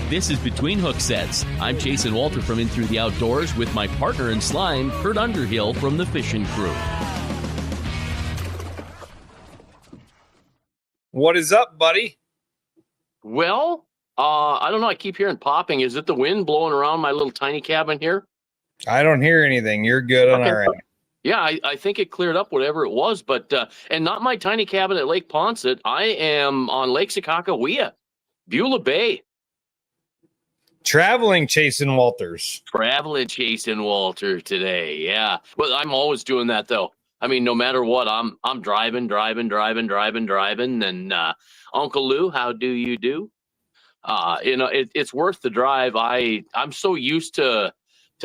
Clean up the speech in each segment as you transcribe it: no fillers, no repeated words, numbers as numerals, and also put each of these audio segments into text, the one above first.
This is Between Hook Sets. I'm Jason Walter from In Through the Outdoors with my partner in slime, Kurt Underhill from the Fishing Crew. What is up, buddy? Well, I don't know. I keep hearing popping. Is it the wind blowing around my little tiny cabin here? I don't hear anything. You're good on our end. Yeah, I think it cleared up whatever it was, but and not my tiny cabin at Lake Ponset. I am on Lake Sakakawea, Beulah Bay. Traveling Jason Walters. Traveling Jason Walter today. Yeah. Well, I'm always doing that though. I mean, no matter what, I'm driving. And Uncle Lou, how do you do? It's worth the drive. I'm so used to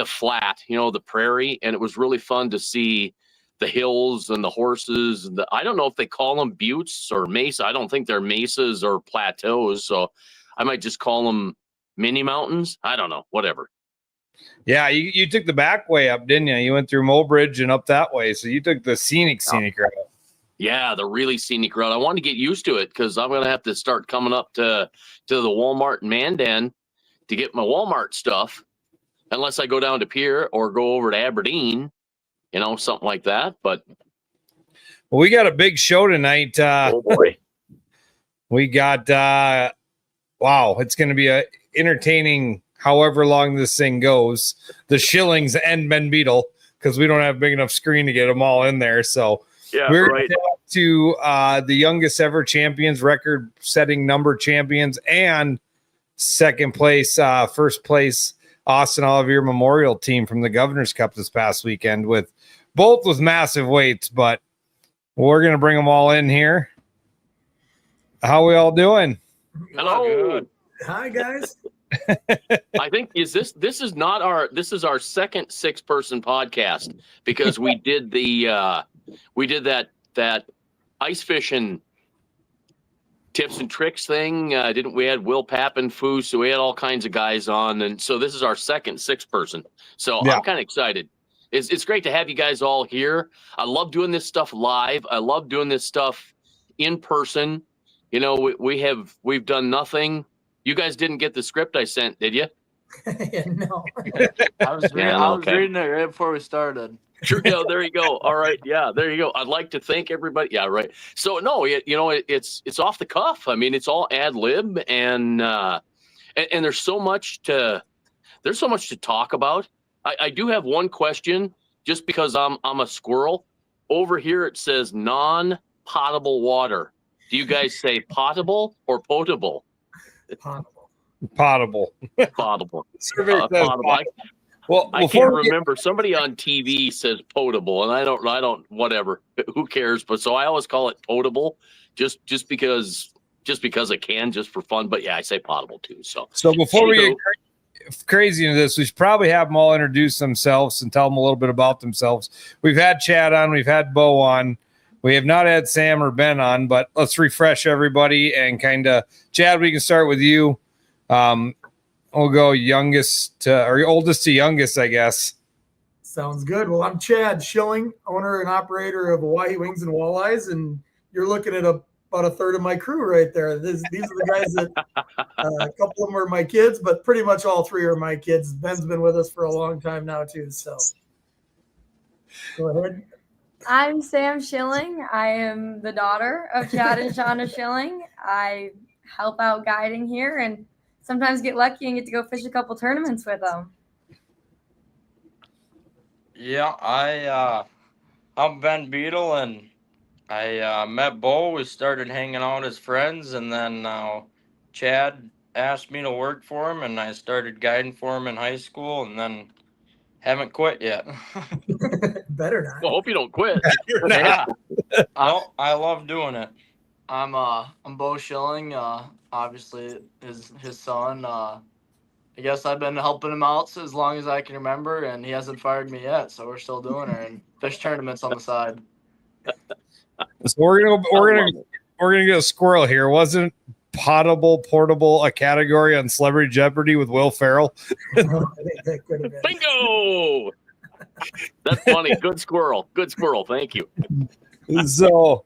flat, the prairie, and it was really fun to see the hills and the horses. I don't know if they call them buttes or mesa. I don't think they're mesas or plateaus, so I might just call them mini mountains. I don't know, whatever. Yeah, you took the back way up, didn't you? You went through Mobridge and up that way, so you took the scenic route. Yeah, the really scenic route. I want to get used to it because I'm going to have to start coming up to the Walmart in Mandan to get my Walmart stuff, unless I go down to Pierre or go over to Aberdeen, something like that. But well, we got a big show tonight. Oh boy, we got wow, it's going to be a entertaining however long this thing goes. The Schillings and Ben Beadle, because we don't have a big enough screen to get them all in there. So yeah, we're right. going to talk to the youngest ever champions, record-setting number champions, and second place, first place Austin Olivier Memorial team from the Governor's Cup this past weekend, with both with massive weights. But we're going to bring them all in here. How we all doing? Hello. Good. Hi guys. I think this is our second 6-person podcast, because we did that ice fishing tips and tricks thing. Didn't we? Had Will Papp and Foo, so we had all kinds of guys on, and so this is our second 6-person. So yeah. I'm kind of excited. It's great to have you guys all here. I love doing this stuff live. I love doing this stuff in person. We've done nothing. You guys didn't get the script I sent, did you? No. I was reading it right before we started. Sure. Yeah, there you go. All right. Yeah, there you go. I'd like to thank everybody. Yeah, right. So no, it's off the cuff. I mean, it's all ad lib, and there's so much to talk about. I do have one question, just because I'm a squirrel. Over here it says non-potable water. Do you guys say potable or potable? Potable. Potable. Well, I can't remember. Somebody on TV says potable, and I don't. Whatever. Who cares? But so I always call it potable, just because I can, just for fun. But yeah, I say potable too. So before we get crazy into this, we should probably have them all introduce themselves and tell them a little bit about themselves. We've had Chad on, we've had Beau on. We have not had Sam or Ben on, but let's refresh everybody and kind of, Chad, we can start with you. We'll go youngest or oldest to youngest, I guess. Sounds good. Well, I'm Chad Schilling, owner and operator of Hawaii Wings and Walleyes, and you're looking at about a third of my crew right there. These are the guys that a couple of them are my kids, but pretty much all three are my kids. Ben's been with us for a long time now too. So go ahead. I'm Sam Schilling. I am the daughter of Chad and Shauna Schilling. I help out guiding here and sometimes get lucky and get to go fish a couple tournaments with them. Yeah, I'm Ben Beadle, and I met Beau. We started hanging out as friends, and then Chad asked me to work for him, and I started guiding for him in high school, and then haven't quit yet. Better not. Well, hope you don't quit. Yeah, I love doing it. I'm Beau Schilling, obviously his son. I guess I've been helping him out as long as I can remember, and he hasn't fired me yet, so we're still doing it and fish tournaments on the side. So we're gonna get a squirrel here. Wasn't portable a category on Celebrity Jeopardy with Will Ferrell? Bingo! That's funny. Good squirrel. Thank you. So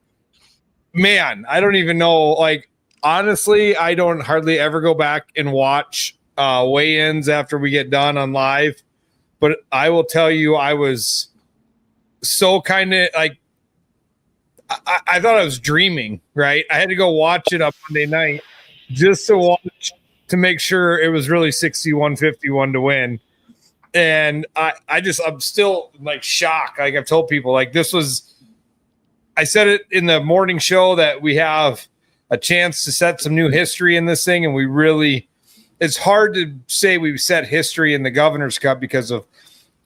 man, I don't even know. Like, honestly, I don't hardly ever go back and watch weigh-ins after we get done on live. But I will tell you, I was so kind of like, I thought I was dreaming, right? I had to go watch it on Monday night just to watch to make sure it was really 61-51 to win. And I'm still like shocked. Like I've told people, like I said it in the morning show that we have a chance to set some new history in this thing. And it's hard to say we've set history in the Governor's Cup because of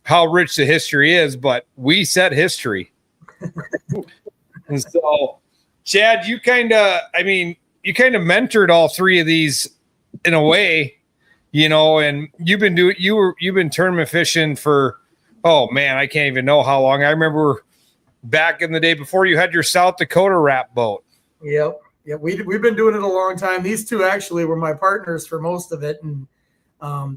how rich the history is, but we set history. And so, Chad, you kind of mentored all three of these in a way, and you've been tournament fishing for, oh man, I can't even know how long. I remember back in the day before you had your South Dakota wrap boat. Yep. Yeah, we've been doing it a long time. These two actually were my partners for most of it, and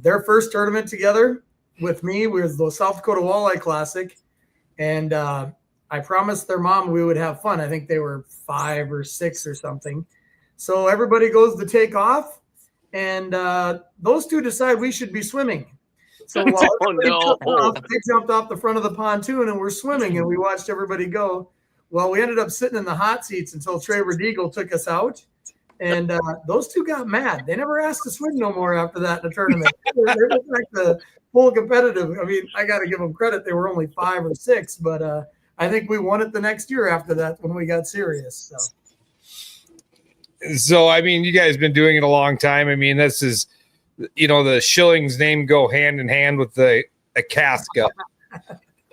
their first tournament together with me was the South Dakota Walleye Classic, and I promised their mom we would have fun. I think they were 5 or 6 or something. So everybody goes to take off, and those two decide we should be swimming. So while they jumped off the front of the pontoon and we're swimming, and we watched everybody go. Well, we ended up sitting in the hot seats until Trevor Beadle took us out. And those two got mad. They never asked to swim no more after that in the tournament. They went back to full competitive. I mean, I got to give them credit. They were only 5 or 6, but I think we won it the next year after that when we got serious. So, I mean, you guys have been doing it a long time. I mean, this is, the Schilling's name go hand in hand with a Casca.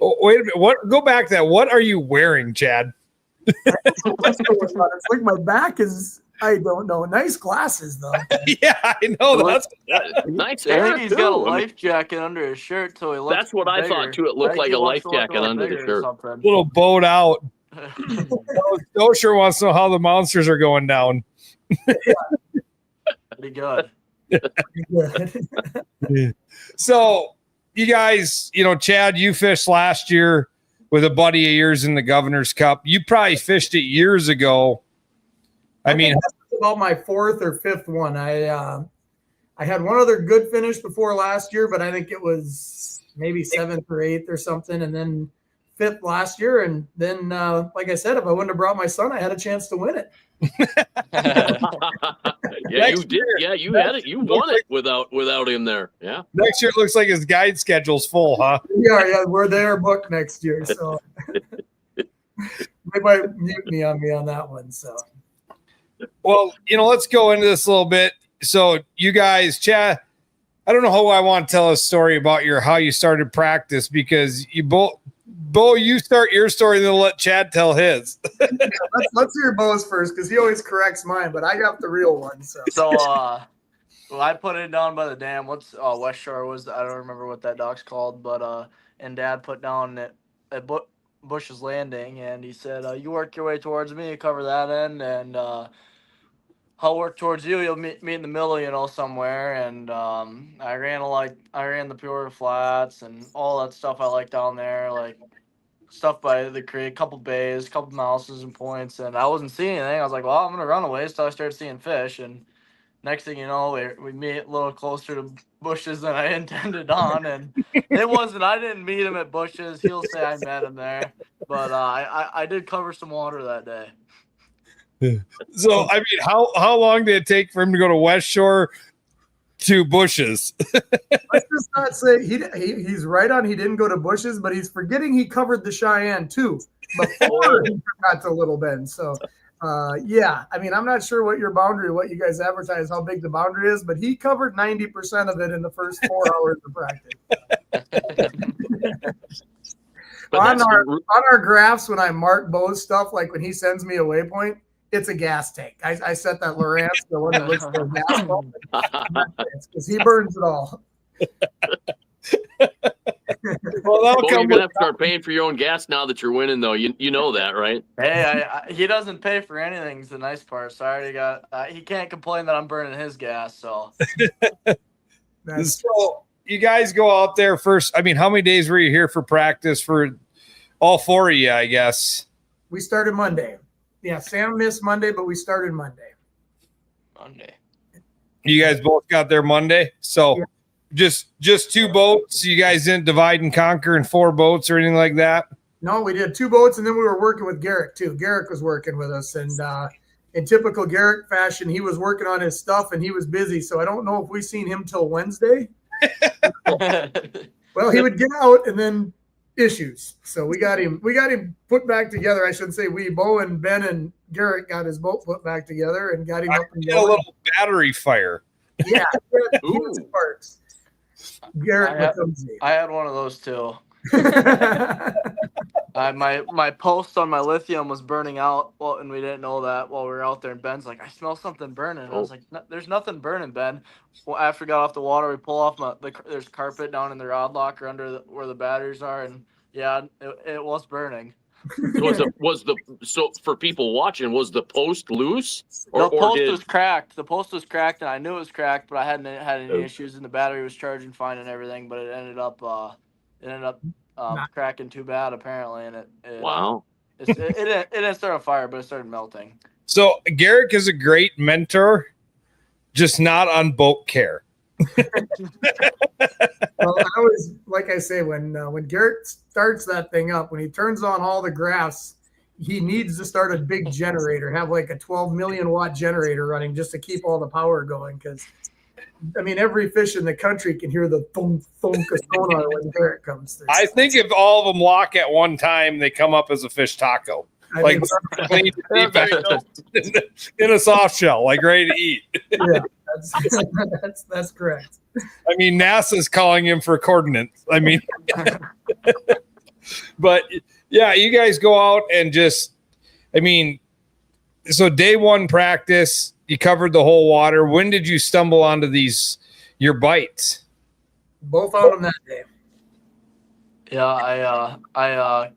Oh, wait a minute. Go back to that. What are you wearing, Chad? It's like my back is, I don't know. Nice glasses, though. Yeah, I know. That's nice. I think he's got a life jacket under his shirt, so he looks. That's what bigger. I thought too. It looked like a life jacket under the shirt. Little boat out. Joe sure wants to know how the monsters are going down. Pretty good. So, you guys, Chad, you fished last year with a buddy of yours in the Governor's Cup. You probably fished it years ago. I mean, that's about my 4th or 5th one. I had one other good finish before last year, but I think it was maybe 7th or 8th or something, and then 5th last year. And then, like I said, if I wouldn't have brought my son, I had a chance to win it. Yeah, you did. Yeah, you had it. You won it without him there. Yeah. Next year it looks like his guide schedule's full, huh? Yeah, we're there booked next year, so they might mute me on that one. So, well, let's go into this a little bit. So, you guys, Chad, I don't know how I want to tell a story about how you started practice, because you both. Beau, you start your story, then let Chad tell his. Let's hear Beau's first, because he always corrects mine, but I got the real one. So well, I put it down by the dam. What's West Shore was? I don't remember what that dock's called, but and Dad put down at Bush's Landing, and he said, "You work your way towards me, cover that end, and I'll work towards you. You'll meet me in the middle, somewhere." And I ran the Pure Flats and all that stuff I like down there, like stuff by the creek, couple bays, couple mouses and points, and I wasn't seeing anything. I was like, well, I'm gonna run away until I started seeing fish, and next thing you know, we meet a little closer to Bush's than I intended on, and it wasn't. I didn't meet him at Bush's. He'll say I met him there, but I did cover some water that day. So, I mean, how long did it take for him to go to West Shore to Bush's? Let's just not say he's right on. He didn't go to Bush's, but he's forgetting he covered the Cheyenne too before he got to Little Bend. So, yeah, I mean, I'm not sure what you guys advertise, how big the boundary is, but he covered 90% of it in the first 4 hours of practice. On our graphs, when I mark Beau's stuff, like when he sends me a waypoint, it's a gas tank. I set that Lowrance, the one that looks like a gas pump, because he burns it all. Well, you're gonna have to start paying for your own gas now that you're winning, though. You know that, right? Hey, he doesn't pay for anything. Is the nice part. So I already got. He can't complain that I'm burning his gas. So. So you guys go out there first. I mean, how many days were you here for practice for all 4 of you? I guess we started Monday. Yeah, Sam missed Monday, but we started Monday. You guys both got there Monday, so just 2 boats. You guys didn't divide and conquer in 4 boats or anything like that. No, we did 2 boats, and then we were working with Garrick too. Garrick was working with us, and in typical Garrick fashion, he was working on his stuff and he was busy. So I don't know if we seen him till Wednesday. Well, he would get out and then issues. So we got him put back together. I shouldn't say we. Bo and Ben and Garrick got his boat put back together and got him up and going. A little battery fire. Yeah, he was parts. Garrick becomes me. I had one of those too. My post on my lithium was burning out, and we didn't know that while we were out there. And Ben's like, "I smell something burning." And I was like, "There's nothing burning, Ben." Well, after we got off the water, we pull off there's carpet down in the rod locker under where the batteries are, and yeah, it was burning. So for people watching, was the post loose? The post was cracked. The post was cracked, and I knew it was cracked, but I hadn't had any issues, and the battery was charging fine and everything. But it ended up cracking too bad apparently, and it didn't start a fire, but it started melting. So Garrick is a great mentor, just not on boat care. Well, I always, like I say, when Garrett starts that thing up, when he turns on all the graphs, he needs to start a big generator, have like a 12 million watt generator running just to keep all the power going. Because I mean, every fish in the country can hear the thunk thunk of sonar when Garrett comes through. I think if all of them lock at one time, they come up as a fish taco. Like in a soft shell, like ready to eat. Yeah, that's correct. I mean, NASA's calling him for coordinates. I mean, but yeah, you guys go out and just, I mean, so day 1 practice, you covered the whole water. When did you stumble onto your bites? Both found them that day. Yeah, I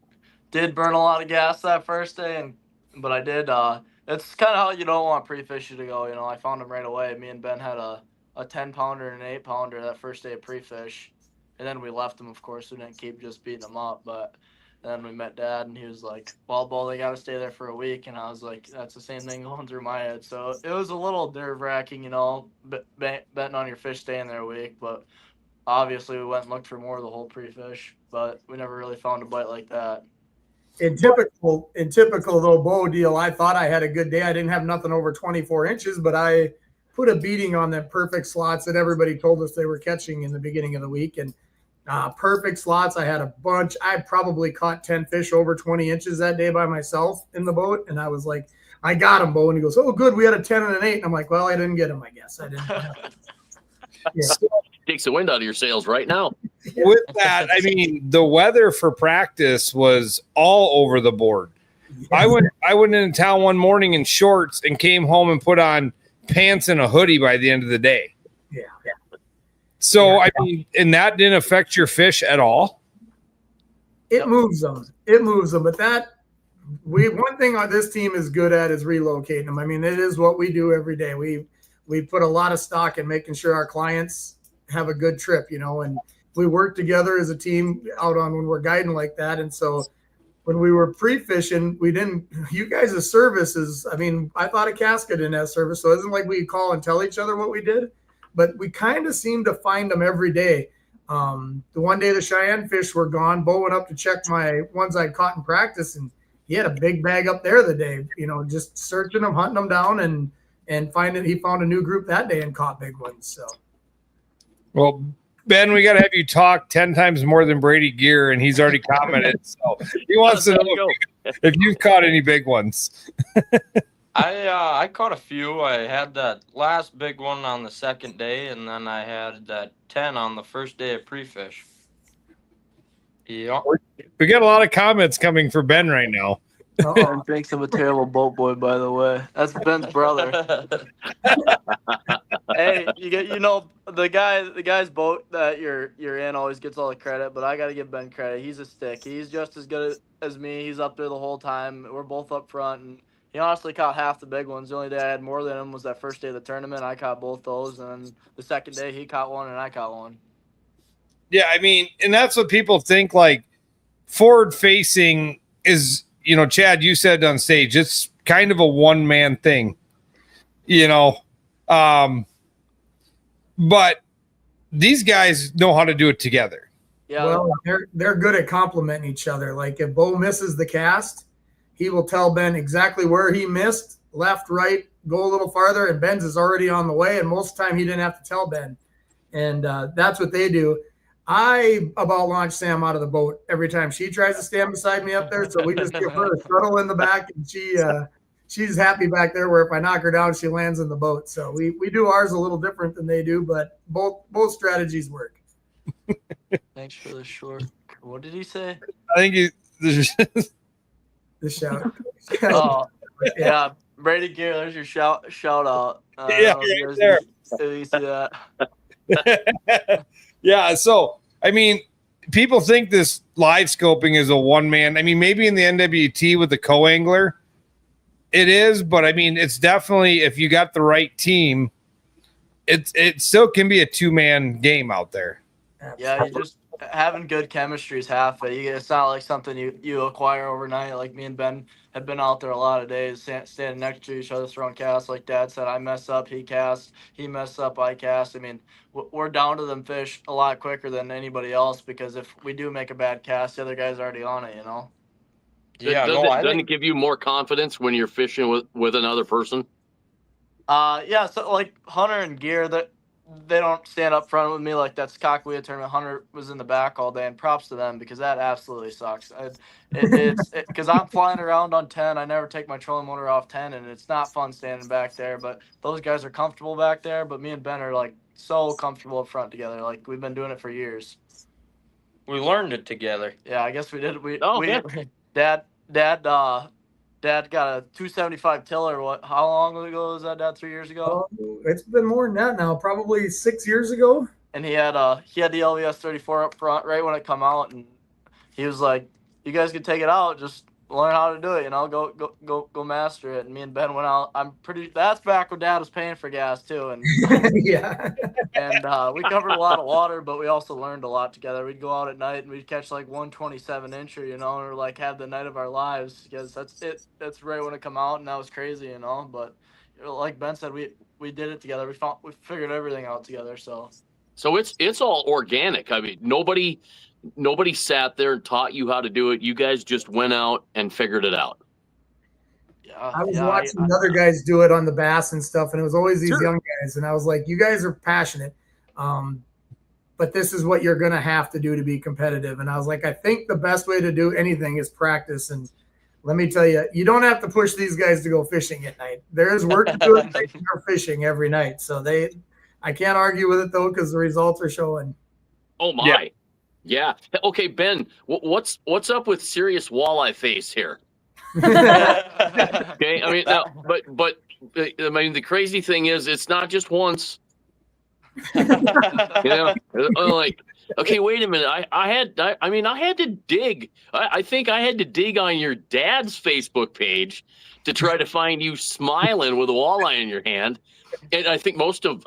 did burn a lot of gas that first day, but I did. It's kind of how you don't want pre-fisher to go. You know, I found them right away. Me and Ben had a 10-pounder and an 8-pounder that first day of pre-fish, and then we left them. Of course, we didn't keep just beating them up, but then we met Dad, and he was like, "Well, Bo, they got to stay there for a week," and I was like, "That's the same thing going through my head." So it was a little nerve-wracking, you know, betting on your fish staying there a week, but obviously we went and looked for more of the whole pre-fish, but we never really found a bite like that. In typical though Bo deal, I thought I had a good day. I didn't have nothing over 24 inches, but I put a beating on the perfect slots that everybody told us they were catching in the beginning of the week. And perfect slots, I had a bunch. I probably caught 10 fish over 20 inches that day by myself in the boat. And I was like, "I got him, Bo." And he goes, "Oh, good. We had a 10 and an 8. And I'm like, "Well, I didn't get him, I guess. I didn't." Yeah. Takes the wind out of your sails right now. With that, I mean, the weather for practice was all over the board. I went into town one morning in shorts and came home and put on pants and a hoodie by the end of the day. Yeah. So, I mean, and that didn't affect your fish at all? It moves them. But one thing on this team is good at is relocating them. I mean, it is what we do every day. We put a lot of stock in making sure our clients have a good trip, you know, and we work together as a team out on when we're guiding like that. And so when we were pre-fishing, you guys' service is, I mean, I thought a casket in that service. So it isn't like we call and tell each other what we did, but we kind of seem to find them every day. The one day the Cheyenne fish were gone, Bo went up to check my ones I'd caught in practice, and he had a big bag up there the day, you know, just searching them, hunting them down, and he found a new group that day and caught big ones. So, well, Ben, we got to have you talk 10 times more than Brady Gear, and he's already commented. So he wants to know if you've caught any big ones. I caught a few. I had that last big one on the second day, and then I had that 10 on the first day of pre-fish. Yeah. We got a lot of comments coming for Ben right now. Ben thinks I'm a terrible boat boy, by the way. That's Ben's brother. Hey, you know the guy's boat that you're in always gets all the credit, but I got to give Ben credit. He's a stick. He's just as good as me. He's up there the whole time. We're both up front, and he honestly caught half the big ones. The only day I had more than him was that first day of the tournament. I caught both those, and the second day he caught one and I caught one. Yeah, I mean, and that's what people think. Like, forward facing is, you know, Chad, you said on stage, it's kind of a one-man thing, you know. But these guys know how to do it together. Yeah. Well, they're good at complimenting each other. Like if Beau misses the cast, he will tell Ben exactly where he missed, left, right, go a little farther, and Ben's is already on the way. And most of the time he didn't have to tell Ben. And that's what they do. I about launch Sam out of the boat every time she tries to stand beside me up there. So we just give her a shuttle in the back, and she's happy back there where if I knock her down, she lands in the boat. So we do ours a little different than they do, but both strategies work. Thanks for the short. What did he say? I think The shout. Oh, yeah. Brady Gear, there's your shout out. Yeah, right there. You see that? Yeah, so I mean, people think this live scoping is a one-man. I mean, maybe in the NWT with the co-angler, it is, but I mean, it's definitely, if you got the right team, it still can be a two-man game out there. Yeah, you just having good chemistry is half it. It's not like something you acquire overnight. Like me and Ben have been out there a lot of days, standing next to each other, throwing casts. Like Dad said, I mess up, he casts. He mess up, I cast. I mean, we're down to them fish a lot quicker than anybody else because if we do make a bad cast, the other guy's already on it, you know? Yeah, Doesn't it give you more confidence when you're fishing with another person? Yeah, so like Hunter and Gear, that they don't stand up front with me like that Skakawea tournament. Hunter was in the back all day, and props to them because that absolutely sucks. It's because I'm flying around on 10. I never take my trolling motor off 10, and it's not fun standing back there. But those guys are comfortable back there. But me and Ben are like so comfortable up front together. Like we've been doing it for years. We learned it together. Yeah, I guess we did. Dad got a 275 tiller. How long ago was that, Dad? 3 years ago? It's been more than that now, probably 6 years ago. And he had the LVS 34 up front right when it come out, and he was like, "You guys can take it out, just learn how to do it, you know, go master it." And me and Ben went out. That's back when Dad was paying for gas too, and Yeah. and we covered a lot of water, but we also learned a lot together. We'd go out at night and we'd catch like 127 incher, you know, or like have the night of our lives because that's right when it come out, and that was crazy, you know. But like Ben said, we did it together. We figured everything out together. So it's all organic. I mean, nobody sat there and taught you how to do it. You guys just went out and figured it out. yeah, I was watching other guys do it on the bass and stuff, and it was always these young guys, and I was like, you guys are passionate, but this is what you're going to have to do to be competitive. And I was like, I think the best way to do anything is practice. And let me tell you, you don't have to push these guys to go fishing at night. There's work to do at night. They're fishing every night. So I can't argue with it though, because the results are showing. Oh my. Yeah. Okay, Ben, what's up with serious walleye face here? Okay. I mean, but I mean, the crazy thing is it's not just once, you know, like, okay, wait a minute. I had to dig. I think I had to dig on your dad's Facebook page to try to find you smiling with a walleye in your hand. And I think most of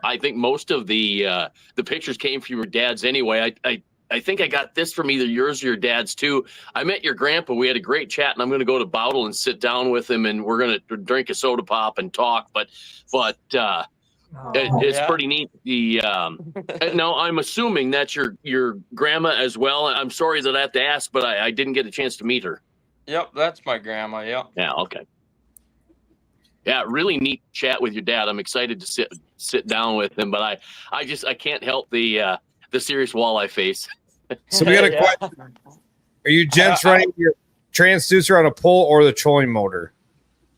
the pictures came from your dad's anyway. I think I got this from either yours or your dad's too. I met your grandpa. We had a great chat, and I'm going to go to Beadle and sit down with him, and we're going to drink a soda pop and talk. But it's pretty neat. No, I'm assuming that's your grandma as well. I'm sorry that I have to ask, but I didn't get a chance to meet her. Yep, that's my grandma. Yep. Yeah. Okay. Yeah, really neat chat with your dad. I'm excited to sit down with him, but I can't help the serious walleye face. So we got a question. Are you gents running your transducer on a pole or the trolling motor?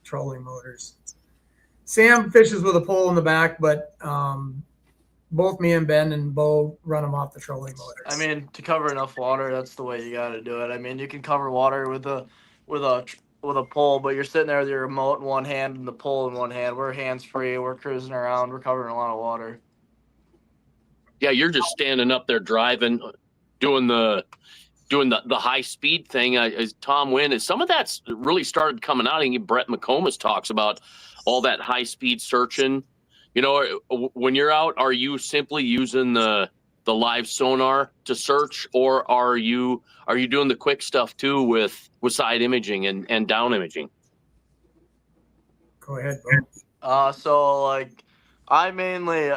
Trolling motors. Sam fishes with a pole in the back, but both me and Ben and Beau run them off the trolling motors. I mean, to cover enough water, that's the way you got to do it. I mean, you can cover water with a pole, but you're sitting there with your remote in one hand and the pole in one hand. We're hands free. We're cruising around. We're covering a lot of water. Yeah, you're just standing up there driving, doing the high speed thing. As Tom Wynn, some of that's really started coming out. I think Brett McComas talks about all that high speed searching. You know, when you're out, are you simply using the live sonar to search, or are you doing the quick stuff too with side imaging and down imaging? Go ahead, Beau. So like, I mainly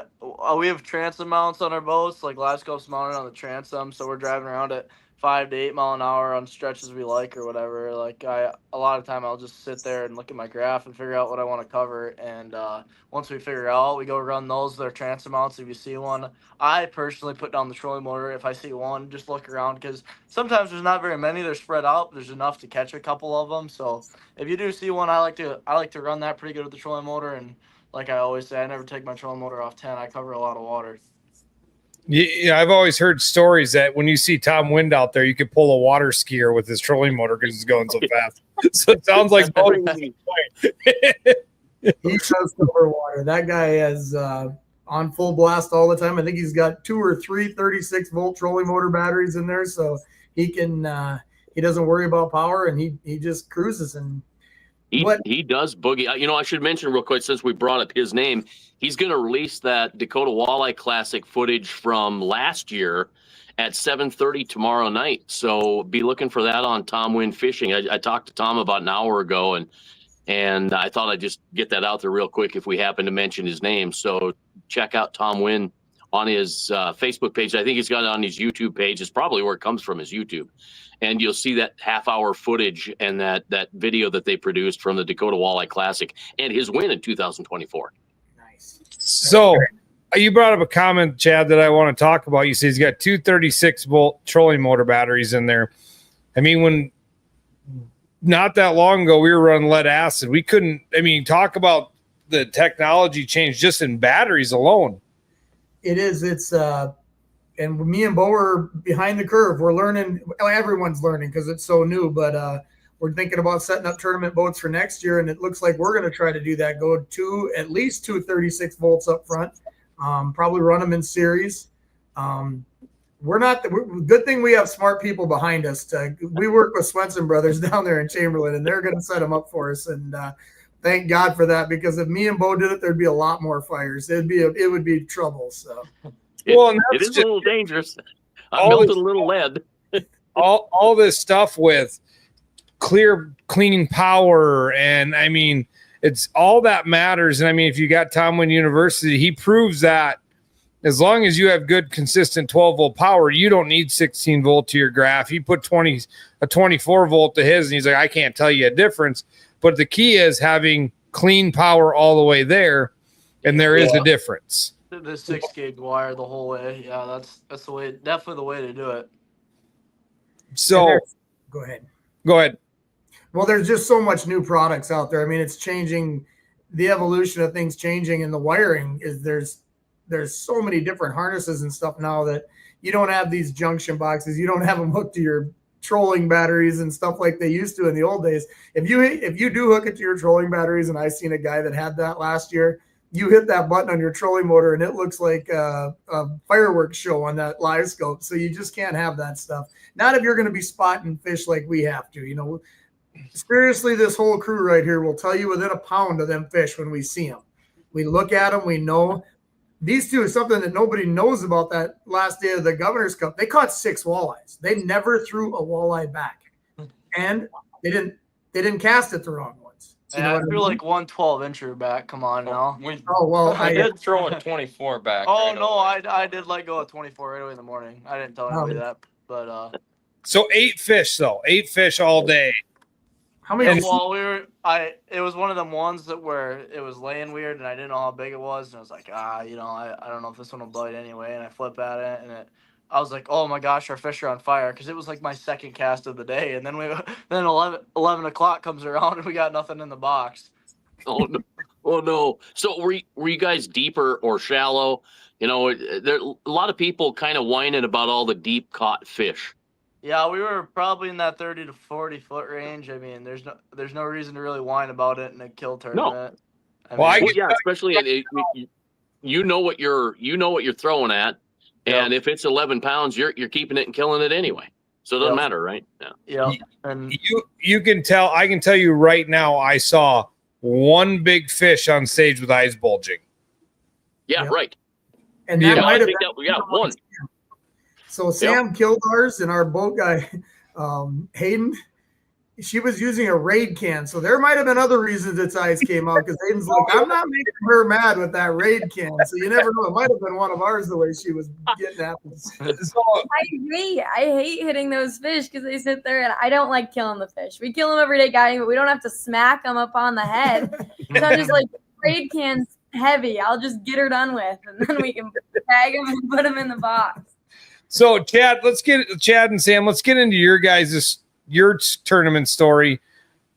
we have transom mounts on our boats. Like last Cup's mounted on the transom, so we're driving around at 5 to 8 mile an hour on stretches we like or whatever. Like a lot of time I'll just sit there and look at my graph and figure out what I want to cover. And once we figure out, we go run those. They're transom mounts. If you see one, I personally put down the trolling motor. If I see one, just look around because sometimes there's not very many. They're spread out. But there's enough to catch a couple of them. So if you do see one, I like to run that pretty good with the trolling motor. And like I always say, I never take my trolling motor off 10. I cover a lot of water. Yeah, I've always heard stories that when you see Tom Wind out there, you could pull a water skier with his trolling motor because it's going so fast. So it sounds like He does cover water. That guy is on full blast all the time. I think he's got 2 or 3 36-volt trolling motor batteries in there, so he can he doesn't worry about power, and he just cruises. And he does boogie. You know, I should mention real quick since we brought up his name, he's going to release that Dakota Walleye Classic footage from last year at 7:30 tomorrow night. So be looking for that on Tom Wynn Fishing. I talked to Tom about an hour ago, and I thought I'd just get that out there real quick if we happen to mention his name. So check out Tom Wynn on his Facebook page. I think he's got it on his YouTube page. It's probably where it comes from, his YouTube. And you'll see that half-hour footage and that video that they produced from the Dakota Walleye Classic and his win in 2024. Nice. So you brought up a comment, Chad, that I want to talk about. You say he's got 2 36-volt trolling motor batteries in there. I mean, when not that long ago we were running lead acid, we couldn't. I mean, talk about the technology change just in batteries alone. It is. It's and me and Beau are behind the curve. We're learning. Everyone's learning because it's so new. But we're thinking about setting up tournament boats for next year, and it looks like we're going to try to do that. Go to at least 2 36 volts up front. Probably run them in series. Good thing we have smart people behind us. We work with Swenson Brothers down there in Chamberlain, and they're going to set them up for us. And thank God for that, because if me and Beau did it, there'd be a lot more fires. It would be trouble. So. It is a little dangerous. I melted a little lead. all this stuff with cleaning power, and I mean, it's all that matters. And I mean, if you got Tom Wynn University, he proves that as long as you have good, consistent 12-volt power, you don't need 16-volt to your graph. He put a 24-volt to his, and he's like, I can't tell you a difference. But the key is having clean power all the way there, and there is a difference. The 6-gauge wire the whole way. Yeah, that's the way. Definitely the way to do it. So, go ahead. Well, there's just so much new products out there. I mean, it's changing. The evolution of things changing, and the wiring is there's so many different harnesses and stuff now that you don't have these junction boxes. You don't have them hooked to your trolling batteries and stuff like they used to in the old days. If you do hook it to your trolling batteries, and I seen a guy that had that last year, you hit that button on your trolling motor and it looks like a fireworks show on that live scope. So you just can't have that stuff. Not if you're going to be spotting fish like we have to. You know, seriously, this whole crew right here will tell you within a pound of them fish when we see them. We look at them, we know. These two is something that nobody knows about. That last day of the Governor's Cup, they caught 6 walleyes. They never threw a walleye back, and they didn't cast it the wrong ones. You know, I feel like 112-incher back. Come on now. I did throw a 24 back. Oh no, I did let go of 24 right away in the morning. I didn't tell anybody that, but so 8 fish all day. How many? Well, it was one of them ones where it was laying weird, and I didn't know how big it was, and I was like, I don't know if this one will bite anyway, and I flip at it, and I was like, oh my gosh, our fish are on fire, because it was like my second cast of the day, and then 11 o'clock comes around, and we got nothing in the box. Oh no! So were you guys deeper or shallow? You know, there a lot of people kind of whining about all the deep caught fish. Yeah, we were probably in that 30 to 40 foot range. I mean, there's no reason to really whine about it in a kill tournament. No. Especially you know what you're throwing at, and if it's 11 pounds, you're keeping it and killing it anyway. So it doesn't matter, right? Yeah. And you can tell. I can tell you right now. I saw one big fish on stage with eyes bulging. Yeah, right. And that might have been we got one. So Sam killed ours, and our boat guy, Hayden, she was using a Raid can. So there might have been other reasons its eyes came out because Aiden's like, I'm not making her mad with that Raid can. So you never know. It might have been one of ours the way she was getting at us. I hate hitting those fish because they sit there, and I don't like killing the fish. We kill them every day guiding, but we don't have to smack them up on the head. So I'm just like, Raid can's heavy. I'll just get her done with, and then we can tag them and put them in the box. So Chad and Sam, let's get into your tournament story,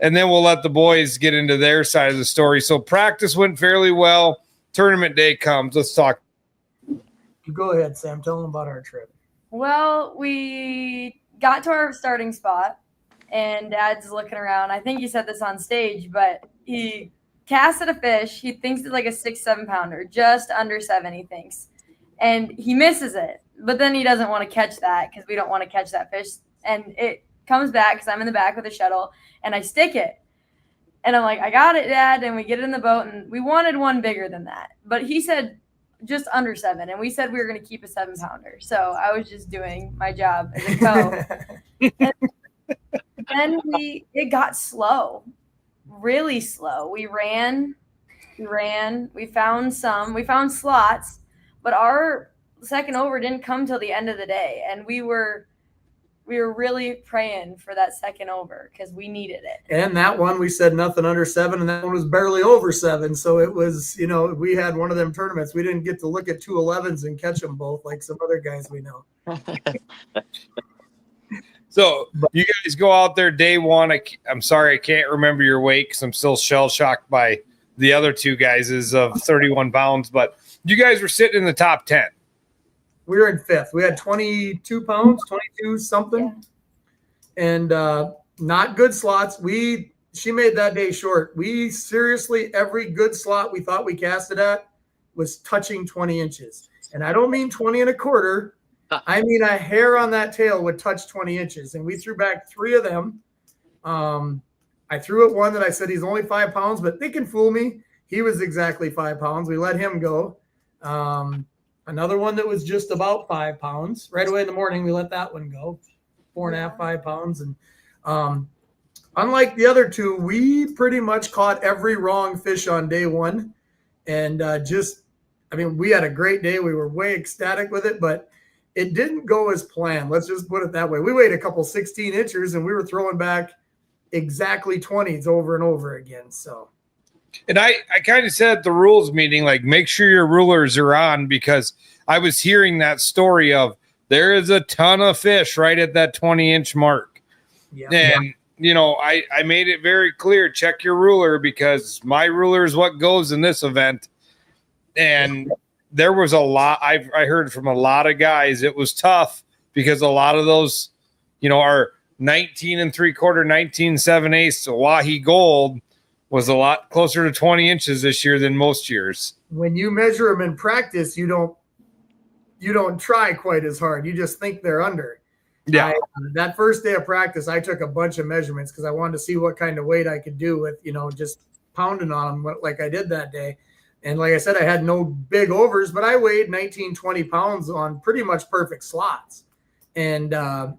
and then we'll let the boys get into their side of the story. So practice went fairly well. Tournament day comes. Let's talk. Go ahead, Sam. Tell them about our trip. Well, we got to our starting spot, and Dad's looking around. I think he said this on stage, but he casted a fish. He thinks it's like a 6-7 pounder, just under 7, he thinks. And he misses it, but then he doesn't want to catch that because we don't want to catch that fish. And it comes back because I'm in the back with a shuttle, and I stick it. And I'm like, I got it, Dad. And we get it in the boat, and we wanted one bigger than that. But he said just under 7, and we said we were going to keep a 7-pounder. So I was just doing my job as a co. And then it got slow, really slow. We ran, we found slots, but our second over didn't come till the end of the day. And we were really praying for that second over because we needed it. And that one, we said nothing under 7, and that one was barely over 7. So it was, we had one of them tournaments. We didn't get to look at 2 11s and catch them both like some other guys we know. So you guys go out there day one. I'm sorry, I can't remember your weight because I'm still shell-shocked by the other 2 guys' of 31 pounds. But you guys were sitting in the top 10. We were in 5th. We had 22 pounds, 22 something, and not good slots. She made that day short. We seriously, every good slot we thought we casted at was touching 20 inches. And I don't mean 20 and a quarter. I mean a hair on that tail would touch 20 inches. And we threw back 3 of them. I threw at one that I said he's only 5 pounds, but they can fool me. He was exactly 5 pounds. We let him go. Another one that was just about 5 pounds. Right away in the morning, we let that one go. 4.5, 5 pounds. And unlike the other 2, we pretty much caught every wrong fish on day one. And we had a great day. We were way ecstatic with it, but it didn't go as planned. Let's just put it that way. We weighed a couple 16 inchers, and we were throwing back exactly 20s over and over again. So. And I kind of said at the rules meeting, like, make sure your rulers are on, because I was hearing that story of there is a ton of fish right at that 20-inch mark. Yeah. And, I made it very clear, check your ruler, because my ruler is what goes in this event. And there was a lot. I heard from a lot of guys. It was tough because a lot of those, are 19 3/4, 19 7/8 Oahe Gold was a lot closer to 20 inches this year than most years. When you measure them in practice, you don't try quite as hard. You just think they're under. Yeah. That first day of practice, I took a bunch of measurements because I wanted to see what kind of weight I could do with, just pounding on them like I did that day. And like I said, I had no big overs, but I weighed 19, 20 pounds on pretty much perfect slots. And I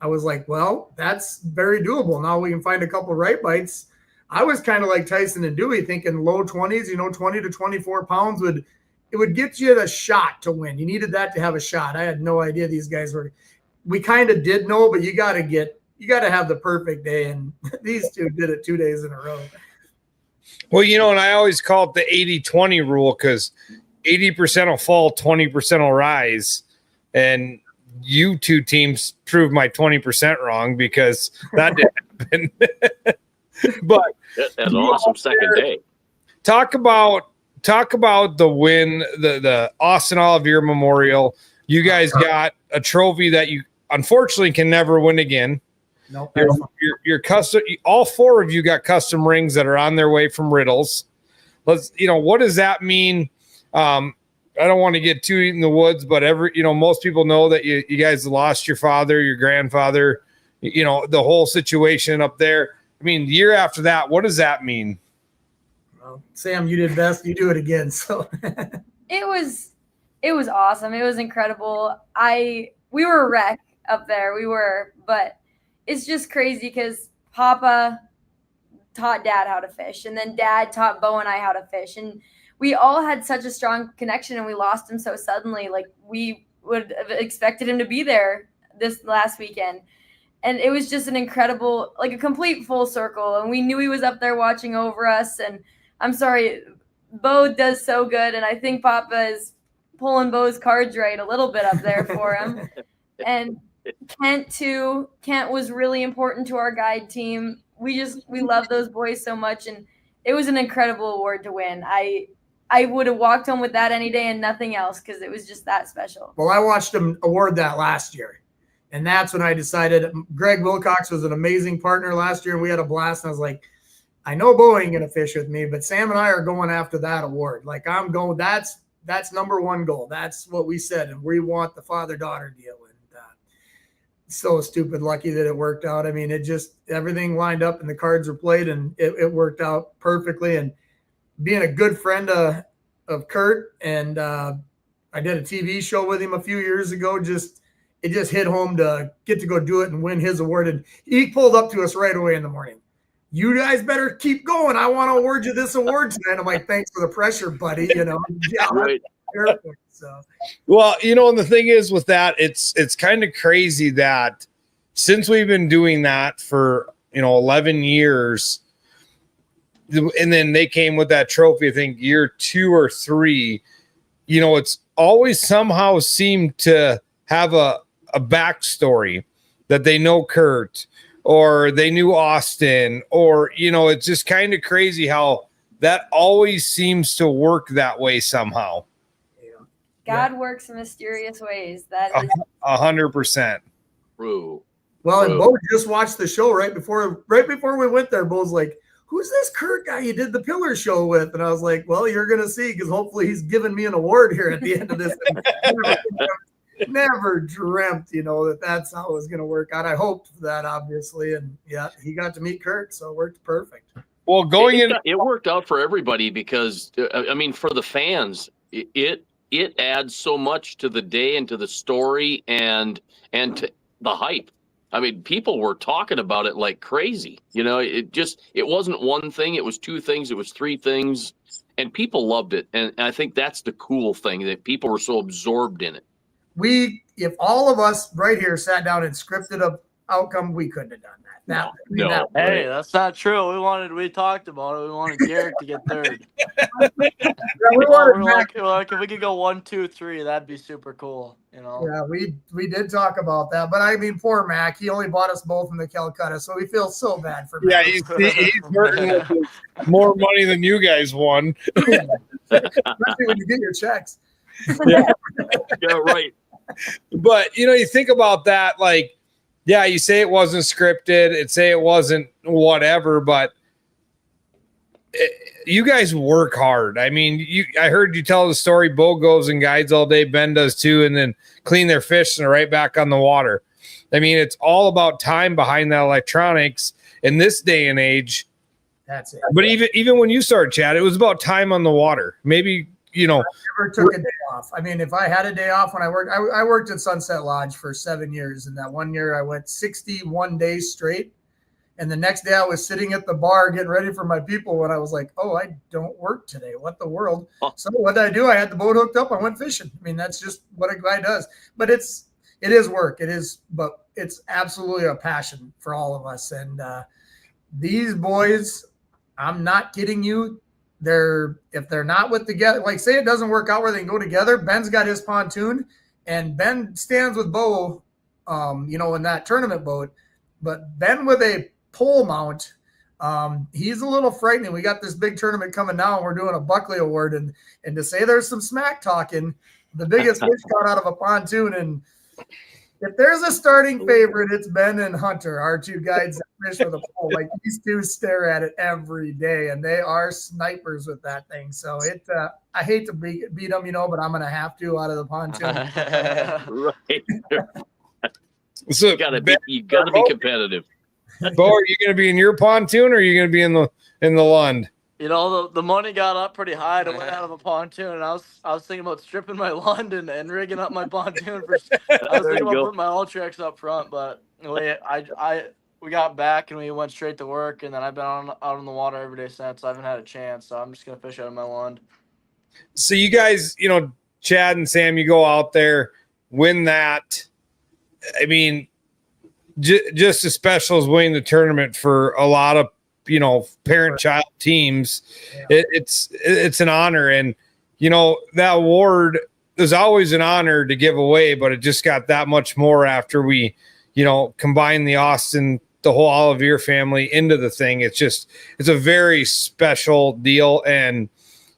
was like, well, that's very doable. Now we can find a couple right bites. I was kind of like Tyson and Dewey, thinking low 20s, 20 to 24 pounds would get you a shot to win. You needed that to have a shot. I had no idea these guys were. We kind of did know, but you got to have the perfect day, and these 2 did it 2 days in a row. Well, and I always call it the 80-20 rule, because 80% will fall, 20% will rise, and you 2 teams proved my 20% wrong, because that didn't happen. But an awesome second day. Talk about the win, the Austin Olivier Memorial. You guys got a trophy that you unfortunately can never win again. No, your custom. All 4 of you got custom rings that are on their way from Riddles. What does that mean? I don't want to get too in the woods, but most people know that you guys lost your father, your grandfather. The whole situation up there. I mean, the year after that, what does that mean? Well, Sam, you did best. You do it again. So it was awesome. It was incredible. We were a wreck up there. We were, but it's just crazy because Papa taught Dad how to fish, and then Dad taught Beau and I how to fish, and we all had such a strong connection, and we lost him so suddenly. Like, we would have expected him to be there this last weekend, and it was just an incredible, like a complete full circle, and we knew he was up there watching over us. And I'm sorry, Beau does so good, and I think Papa is pulling Beau's cards right a little bit up there for him. And Kent too. Kent was really important to our guide team. We love those boys so much, and it was an incredible award to win. I would have walked home with that any day and nothing else, because it was just that special. Well, I watched him award that last year, and that's when I decided. Greg Wilcox was an amazing partner last year, and we had a blast. And I was like, I know Beau ain't gonna fish with me, but Sam and I are going after that award. Like, I'm going. That's number one goal. That's what we said, and we want the father-daughter deal. So stupid lucky that it worked out. I mean, it just, everything lined up and the cards were played, and it worked out perfectly. And being a good friend of Kurt, and I did a TV show with him a few years ago. It just hit home to get to go do it and win his award. And he pulled up to us right away in the morning. You guys better keep going. I want to award you this award tonight. I'm like, thanks for the pressure, buddy. You know, yeah, Right. perfect. So. Well, you know, and the thing is with that, it's kind of crazy that since we've been doing that for, 11 years, and then they came with that trophy, I think year 2 or 3, it's always somehow seemed to have a backstory that they know Kurt, or they knew Austin, or, it's just kind of crazy how that always seems to work that way somehow. God works in mysterious ways. That is 100%. True. Well, and Beau just watched the show right before we went there. Beau's like, who's this Kurt guy you did the pillar show with? And I was like, well, you're going to see, because hopefully he's giving me an award here at the end of this. Never dreamt, that's how it was going to work out. I hoped that, obviously. And yeah, he got to meet Kurt, so it worked perfect. Well, it worked out for everybody, because, for the fans, it adds so much to the day and to the story and to the hype. I mean, people were talking about it like crazy. It wasn't one thing. It was 2 things. It was 3 things, and people loved it. And I think that's the cool thing, that people were so absorbed in it. If all of us right here sat down and scripted an outcome, we couldn't have done that. No. Hey, that's not true. We talked about it. We wanted Garrett to get third. We wanted Like, if we could go 1, 2, 3, that'd be super cool. Yeah, we did talk about that, but I mean, poor Mac. He only bought us both in the Calcutta, so we feel so bad for Mac. Yeah, he's working with more money than you guys won. Especially when you get your checks. Yeah, Yeah, right. But you think about that, like, yeah, you say it wasn't scripted, say it wasn't whatever, but you guys work hard. I mean, I heard you tell the story. Beau goes and guides all day. Ben does too, and then clean their fish and are right back on the water. I mean, it's all about time behind that electronics in this day and age. That's it. But even when you started, Chad, it was about time on the water. Maybe I never took a day off. I mean, if I had a day off when I worked, I worked at Sunset Lodge for 7 years. And that one year I went 61 days straight. And the next day I was sitting at the bar getting ready for my people when I was like, oh, I don't work today. What the world? So what did I do? I had the boat hooked up. I went fishing. I mean, that's just what a guy does. But it is work. It is, but it's absolutely a passion for all of us. And these boys, I'm not kidding you. If they're not with together, like say it doesn't work out where they can go together. Ben's got his pontoon, and Ben stands with Beau, in that tournament boat. But Ben with a pole mount, he's a little frightening. We got this big tournament coming now, and we're doing a Buckley Award, and to say there's some smack talking, the biggest fish caught out of a pontoon. And if there's a starting favorite, it's Ben and Hunter, our 2 guides that fish with a pole. Like, these 2 stare at it every day, and they are snipers with that thing. So I hate to beat them, but I'm going to have to out of the pontoon. Right. so. You gotta be competitive. Beau, are you going to be in your pontoon, or are you going to be in the Lund? The money got up pretty high to win out of a pontoon, and I was thinking about stripping my Lund and rigging up my pontoon. I was thinking about putting my Ultrex up front, but we got back and we went straight to work, and then I've been out on the water every day since. I haven't had a chance, so I'm just gonna fish out of my Lund. So you guys, Chad and Sam, you go out there, win that. I mean, just as special as winning the tournament for a lot of parent-child teams. Yeah. It's an honor, and that award is always an honor to give away, but it just got that much more after we combine the whole Olivier family into the thing. It's a very special deal. And,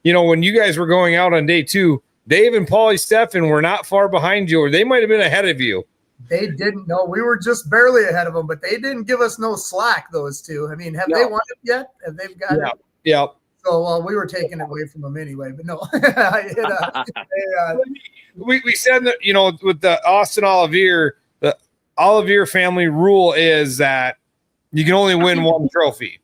when you guys were going out on day 2, Dave and Paulie Steffen were not far behind you, or they might've been ahead of you. They didn't know. We were just barely ahead of them, but they didn't give us no slack, those two. I mean, have they won it yet? Have they got it? Yeah. So we were taking it away from them anyway, but no. We said that, with the Austin Olivier, the Olivier family rule is that you can only win one trophy,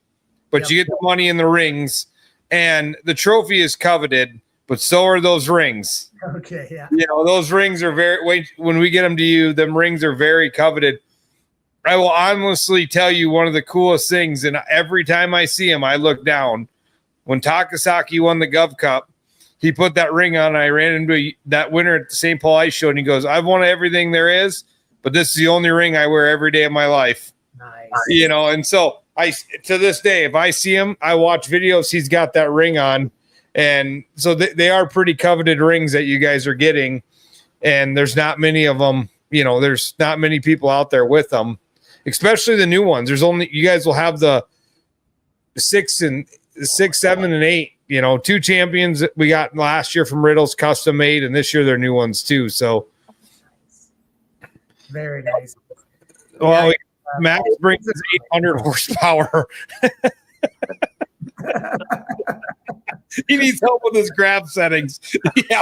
but you get the money in the rings, and the trophy is coveted, but so are those rings. Okay, yeah. Those rings are when we get them to you, them rings are very coveted. I will honestly tell you one of the coolest things, and every time I see him, I look down. When Takasaki won the Gov Cup, he put that ring on, and I ran into that winner at the St. Paul Ice Show, and he goes, I've won everything there is, but this is the only ring I wear every day of my life. Nice. And so to this day, if I see him, I watch videos, he's got that ring on. And so they are pretty coveted rings that you guys are getting. And there's not many of them, there's not many people out there with them, especially the new ones. You guys will have the 6, 7, and 8, 2 champions that we got last year from Riddle's custom made, and this year they're new ones too. So very nice. Well, Max brings his 800 horsepower. He needs help with his grab settings. Yeah.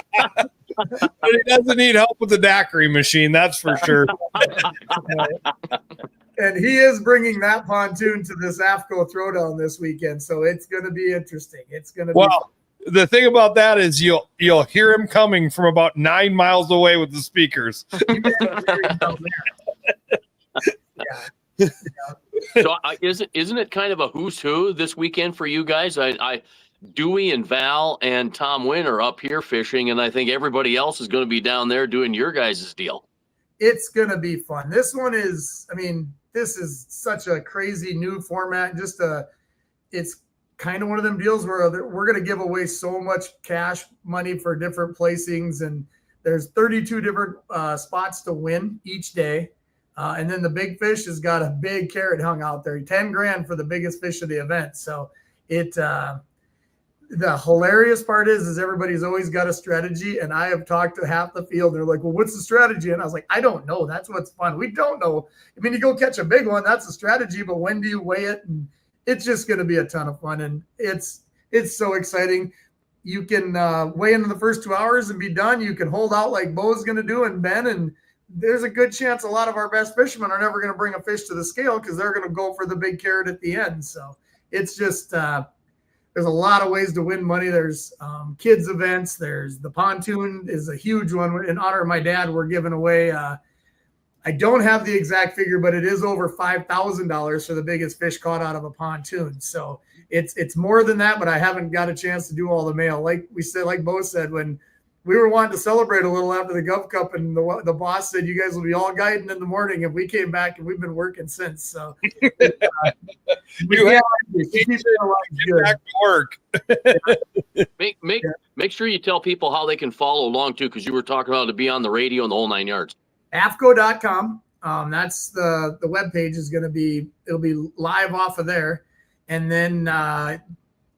But he doesn't need help with the daiquiri machine, that's for sure. And he is bringing that pontoon to this AFCO Throwdown this weekend, so it's going to be interesting. It's going to be fun. The thing about that is you'll hear him coming from about 9 miles away with the speakers. Yeah. So isn't it kind of a who's who this weekend for you guys? Dewey and Val and Tom Wynn are up here fishing, and I think everybody else is going to be down there doing your guys' deal. It's going to be fun. This one is, this is such a crazy new format. It's kind of one of them deals where we're going to give away so much cash money for different placings, and there's 32 different spots to win each day. And then the big fish has got a big carrot hung out there, 10 grand for the biggest fish of the event. So the hilarious part is everybody's always got a strategy. And I have talked to half the field. They're like, well, what's the strategy? And I was like, I don't know. That's what's fun. We don't know. You go catch a big one. That's the strategy. But when do you weigh it? And it's just going to be a ton of fun. And it's so exciting. You can weigh in the first 2 hours and be done. You can hold out like Beau's going to do and Ben, and there's a good chance a lot of our best fishermen are never going to bring a fish to the scale because they're going to go for the big carrot at the end. So it's just there's a lot of ways to win money. There's kids events. There's the pontoon is a huge one. In honor of my dad, we're giving away I don't have the exact figure, but it is over $5,000 for the biggest fish caught out of a pontoon. So it's more than that, but I haven't got a chance to do all the mail. Like we said, like Beau said, when we were wanting to celebrate a little after the Gov Cup, and the boss said, you guys will be all guiding in the morning. And we came back, and we've been working since. So you have to back to work. Make sure you tell people how they can follow along too, because you were talking about to be on the radio and the whole 9 yards. AFCO.com. That's the webpage is going to be, it'll be live off of there. And then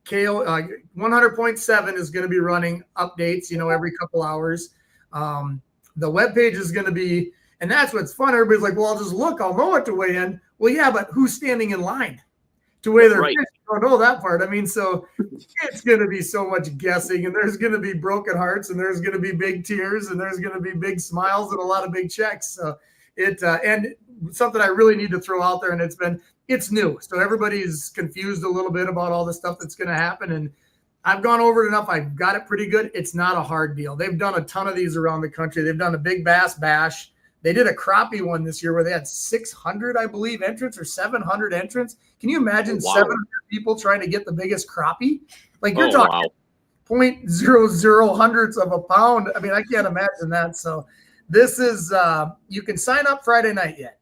KO 100.7 is going to be running updates, every couple hours. The webpage is going to be, and that's what's fun. Everybody's like, well, I'll just look, I'll know what to weigh in. Well, yeah, but who's standing in line to weigh their fish? I don't know that part. So it's going to be so much guessing, and there's going to be broken hearts, and there's going to be big tears, and there's going to be big smiles and a lot of big checks. So and something I really need to throw out there, and it's new. So everybody's confused a little bit about all the stuff that's going to happen. And I've gone over it enough. I've got it pretty good. It's not a hard deal. They've done a ton of these around the country. They've done a Big Bass Bash. They did a crappie one this year where they had 600, I believe, entrants or 700 entrants. Can you imagine 700 people trying to get the biggest crappie? Like you're talking 0.00 hundredths of a pound. I mean, I can't imagine that. So this is you can sign up Friday night yet.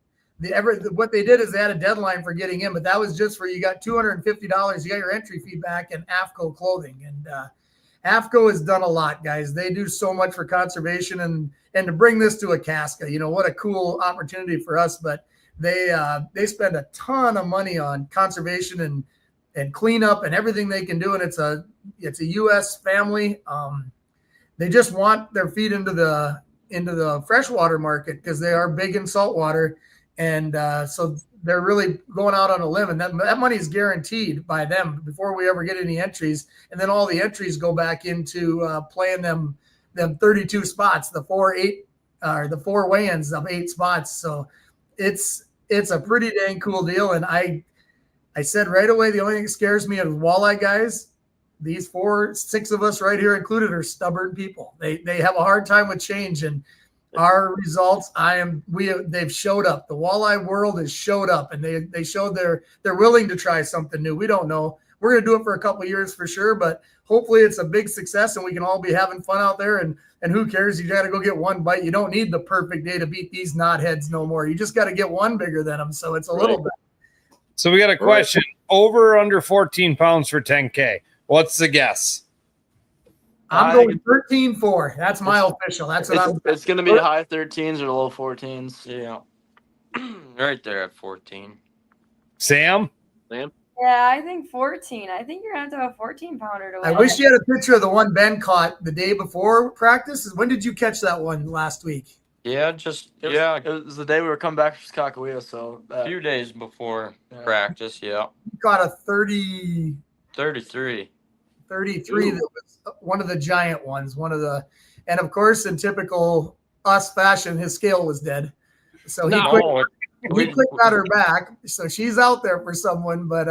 What they did is they had a deadline for getting in, but that was just for you got $250. You got your entry fee back and AFCO clothing. And AFCO has done a lot, guys. They do so much for conservation and to bring this to a Casca. What a cool opportunity for us. But they spend a ton of money on conservation and cleanup and everything they can do. And it's a U.S. family. They just want their feet into the freshwater market because they are big in saltwater. And so they're really going out on a limb, and that money is guaranteed by them before we ever get any entries. And then all the entries go back into playing them 32 spots, the 4 weigh-ins of 8 spots. So it's a pretty dang cool deal. And I said right away, the only thing that scares me is walleye guys. These 6 of us right here included are stubborn people. They have a hard time with change, and our results, they've showed up. The walleye world has showed up, and they showed they're willing to try something new. We don't know. We're going to do it for a couple of years for sure, but hopefully it's a big success and we can all be having fun out there. And who cares? You got to go get one bite. You don't need the perfect day to beat these knotheads no more. You just got to get one bigger than them. So it's a little bit. So we got a question: over or under 14 pounds for 10K? What's the guess? I'm going 13.4. That's my official. That's what It's going to be the high 13s or the low 14s. Yeah. Right there at 14. Sam? Yeah, I think 14. I think you're going to have a 14-pounder to win. I wish you had a picture of the one Ben caught the day before practice. When did you catch that one last week? Yeah, It was the day we were coming back from Skakawea, so a few days before practice, yeah. You caught a 33. 33. Ooh. That was one of the giant ones. And of course, in typical us fashion, his scale was dead. So he quick got her back. So she's out there for someone, but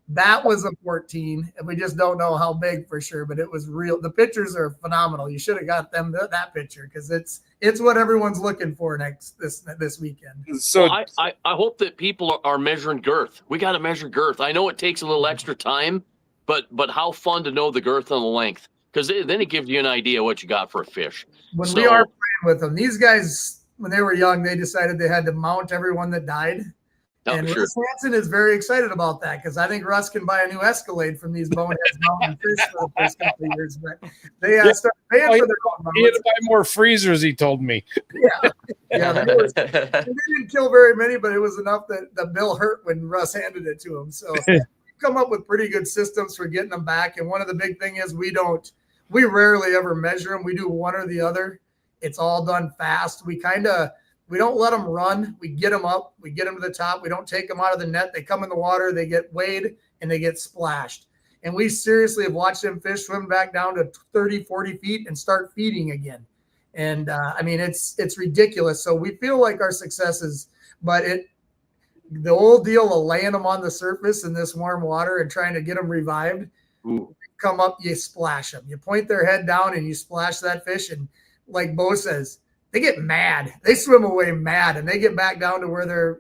that was a 14, and we just don't know how big for sure. But it was real. The pictures are phenomenal. You should have got them that picture because it's what everyone's looking for this weekend. So I hope that people are measuring girth. We got to measure girth. I know it takes a little extra time. But how fun to know the girth and the length, because then it gives you an idea what you got for a fish. When we are playing with them, these guys, when they were young, they decided they had to mount everyone that died. And Russ Hansen is very excited about that because I think Russ can buy a new Escalade from these boneheads mountain fish for the first couple of years. But they started paying for their own. He had to buy more freezers, he told me. Yeah. They didn't kill very many, but it was enough that the bill hurt when Russ handed it to him. So come up with pretty good systems for getting them back. And one of the big thing is we rarely ever measure them. We do one or the other. It's all done fast. We don't let them run. We get them up. We get them to the top. We don't take them out of the net. They come in the water. They get weighed and they get splashed. And we seriously have watched them fish swim back down to 30, 40 feet and start feeding again. And it's ridiculous. So we feel like our successes, but the old deal of laying them on the surface in this warm water and trying to get them revived, come up, you splash them. You point their head down and you splash that fish. And like Beau says, they get mad. They swim away mad and they get back down to where they're,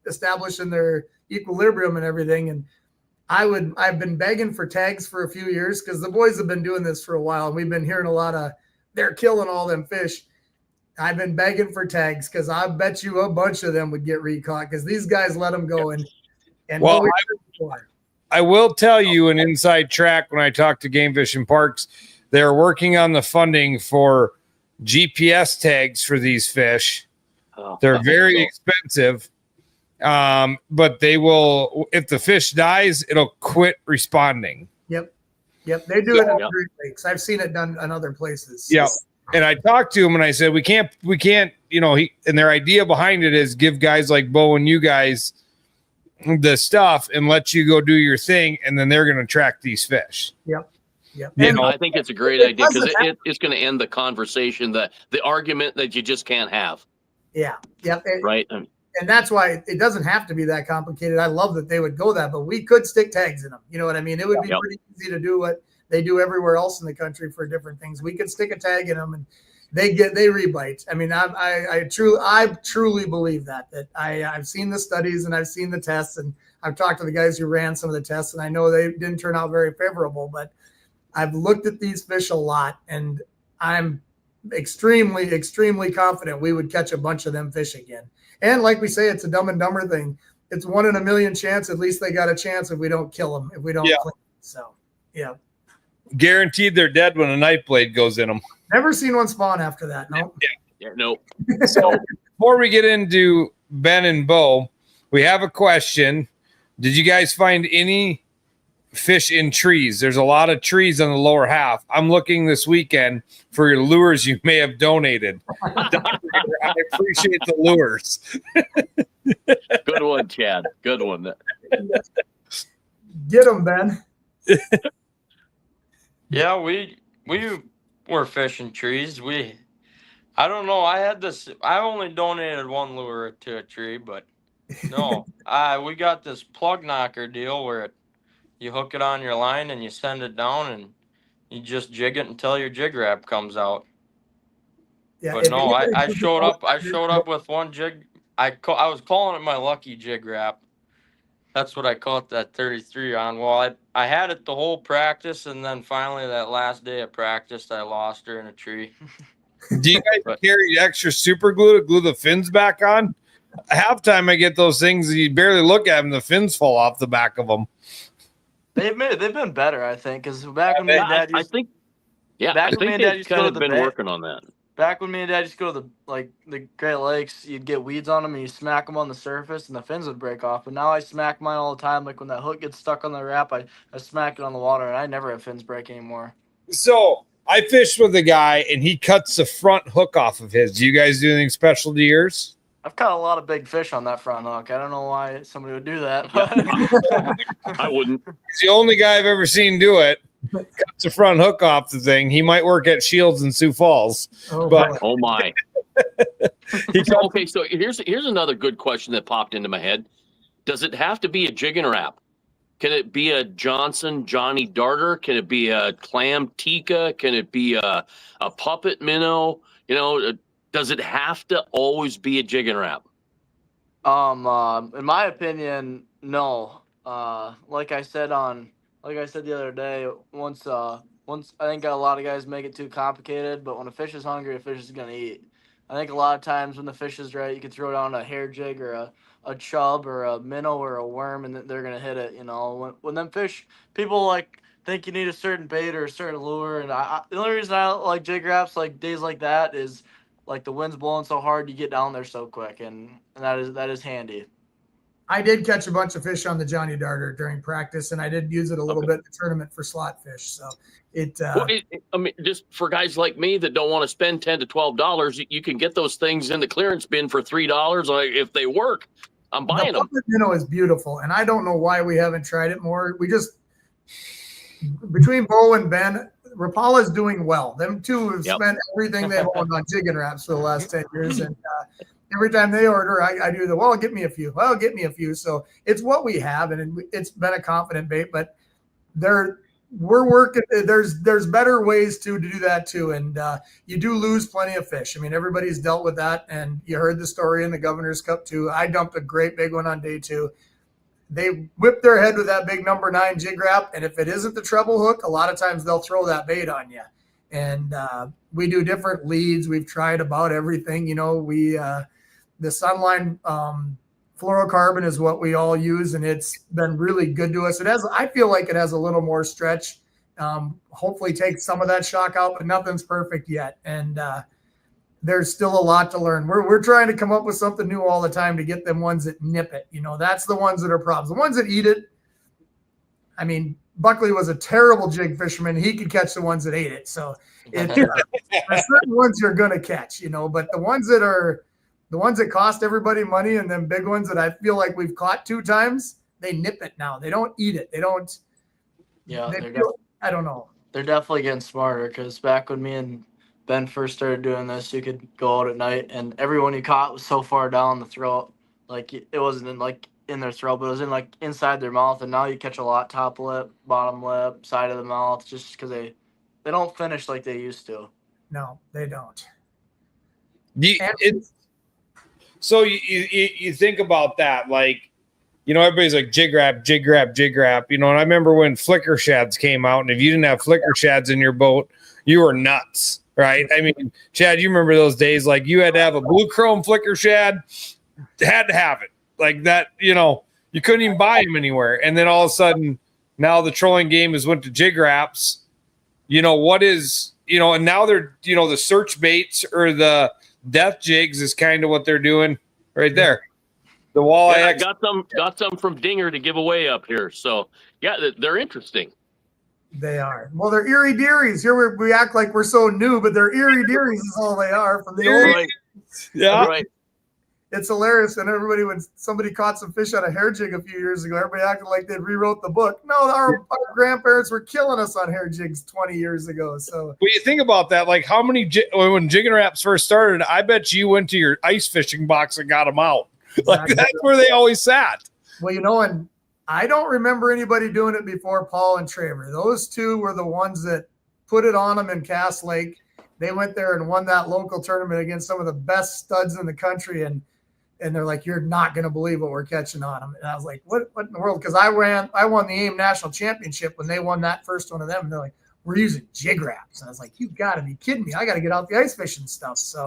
establishing their equilibrium and everything. And I've been begging for tags for a few years because the boys have been doing this for a while. And we've been hearing a lot of, they're killing all them fish. I've been begging for tags because I bet you a bunch of them would get recaught because these guys let them go. I will tell you an inside track when I talk to Game Fish and Parks. They're working on the funding for GPS tags for these fish. They're very expensive, but they will, if the fish dies, it'll quit responding. Yep. They do it in Great Lakes. I've seen it done in other places. Yeah. And I talked to him and I said, we can't, and their idea behind it is give guys like Beau and you guys the stuff and let you go do your thing. And then they're going to track these fish. Yep. I think it's a great idea because it's going to end the conversation, the argument that you just can't have. Yeah. Yep. Right. And that's why it doesn't have to be that complicated. I love that they would go that, but we could stick tags in them. You know what I mean? It would be pretty easy to do what they do everywhere else in the country for different things. We could stick a tag in them and they rebite. I mean, I truly believe that I've seen the studies and I've seen the tests, and I've talked to the guys who ran some of the tests, and I know they didn't turn out very favorable, but I've looked at these fish a lot, and I'm extremely, extremely confident we would catch a bunch of them fish again. And like we say, it's a Dumb and Dumber thing. It's 1 in a million chance. At least they got a chance if we don't kill them, if we don't clean them. So, yeah. Guaranteed they're dead when a knife blade goes in them. Never seen one spawn after that. No. Yeah, no. So before we get into Ben and Beau, we have a question. Did you guys find any fish in trees? There's a lot of trees on the lower half. I'm looking this weekend for your lures you may have donated. I appreciate the lures. Good one, Chad. Good one. Get them, Ben. Yeah, we were fishing trees. I don't know. I only donated 1 lure to a tree, but no, we got this plug knocker deal where you hook it on your line and you send it down and you just jig it until your jig wrap comes out. Yeah, but no, I showed up with 1 jig. I was calling it my lucky jig wrap. That's what I caught that 33 on. Well, I had it the whole practice, and then finally that last day of practice, I lost her in a tree. Do you guys carry extra super glue to glue the fins back on? Halftime, I get those things, you barely look at them, the fins fall off the back of them. They've been better, I think, because back when me and Dad used, they've kind of been working on that. Back when me and Dad used to go to the Great Lakes, you'd get weeds on them and you smack them on the surface and the fins would break off. But now I smack mine all the time. Like when that hook gets stuck on the wrap, I smack it on the water and I never have fins break anymore. So I fished with a guy and he cuts the front hook off of his. Do you guys do anything special to yours? I've caught a lot of big fish on that front hook. I don't know why somebody would do that. I wouldn't. He's the only guy I've ever seen do it. Cuts the front hook off the thing. He might work at Shields in Sioux Falls. Oh my. Okay, so here's another good question that popped into my head. Does it have to be a jig and wrap? Can it be a Johnny Darter? Can it be a clam tikka? Can it be a puppet minnow? Does it have to always be a jig and wrap? In my opinion, no. Like I said the other day, once I think a lot of guys make it too complicated, but when a fish is hungry, a fish is gonna eat. I think a lot of times when the fish is right, you can throw down a hair jig or a chub or a minnow or a worm, and they're gonna hit it. When them fish, people think you need a certain bait or a certain lure, and the only reason I like jig wraps like days like that is like the wind's blowing so hard, you get down there so quick, and that is handy. I did catch a bunch of fish on the Johnny Darter during practice, and I did use it a little bit in the tournament for slot fish. So I mean, just for guys like me that don't want to spend $10 to $12, you can get those things in the clearance bin for $3. If they work, I'm buying them. The minnow is beautiful, and I don't know why we haven't tried it more. We just between Beau and Ben, Rapala is doing well. Them two have spent everything they've owned on jig and wraps for the last 10 years, and every time they order, I do get me a few. Well, get me a few. So it's what we have, and it's been a confident bait. But we're working. There's better ways to do that too, and you do lose plenty of fish. I mean, everybody's dealt with that, and you heard the story in the Governor's Cup too. I dumped a great big one on day 2. They whip their head with that big number 9 jig wrap, and if it isn't the treble hook, a lot of times they'll throw that bait on you. And we do different leads. We've tried about everything. The Sunline fluorocarbon is what we all use, and it's been really good to us. I feel like it has a little more stretch. Hopefully take some of that shock out, but nothing's perfect yet. And there's still a lot to learn. We're trying to come up with something new all the time to get them ones that nip it. That's the ones that are problems. The ones that eat it, I mean, Buckley was a terrible jig fisherman. He could catch the ones that ate it. So there's certain ones you're going to catch, but the ones that cost everybody money and then big ones that I feel like we've caught 2 times, they nip it now. They don't eat it. They don't. Yeah. I don't know. They're definitely getting smarter, because back when me and Ben first started doing this, you could go out at night and everyone you caught was so far down the throat. Like it wasn't in their throat, but it was in inside their mouth. And now you catch a lot top lip, bottom lip, side of the mouth, just because they don't finish like they used to. No, they don't. So you think about that, like, you know, everybody's like jig wrap, you know, and I remember when flicker shads came out, and if you didn't have flicker shads in your boat, you were nuts, right? I mean, Chad, you remember those days, like you had to have a blue chrome flicker shad, had to have it like that, you know, you couldn't even buy them anywhere. And then all of a sudden, now the trolling game has went to jig wraps, you know, what is, you know, and now they're, you know, the search baits or the death jigs is kind of what they're doing right there. The walleye. Yeah, I got some from Dinger to give away up here. So yeah, they're interesting. They are. Well, they're eerie dearies. Here we act like we're so new, but they're eerie dearies is all they are from the old. Right. Yeah. Right. It's hilarious. And everybody, when somebody caught some fish on a hair jig a few years ago, everybody acted like they rewrote the book. No, our grandparents were killing us on hair jigs 20 years ago. So when you think about that, like how many, when Jigging Raps first started, I bet you went to your ice fishing box and got them out. Like that's where they always sat. Well, you know, and I don't remember anybody doing it before Paul and Traver. Those two were the ones that put it on them in Cass Lake. They went there and won that local tournament against some of the best studs in the country. And they're like, you're not going to believe what we're catching on them. And I was like, what in the world? Because I won the AIM National Championship when they won that first one of them. And they're like, we're using jig wraps. And I was like, you got to be kidding me. I got to get out the ice fishing stuff. So,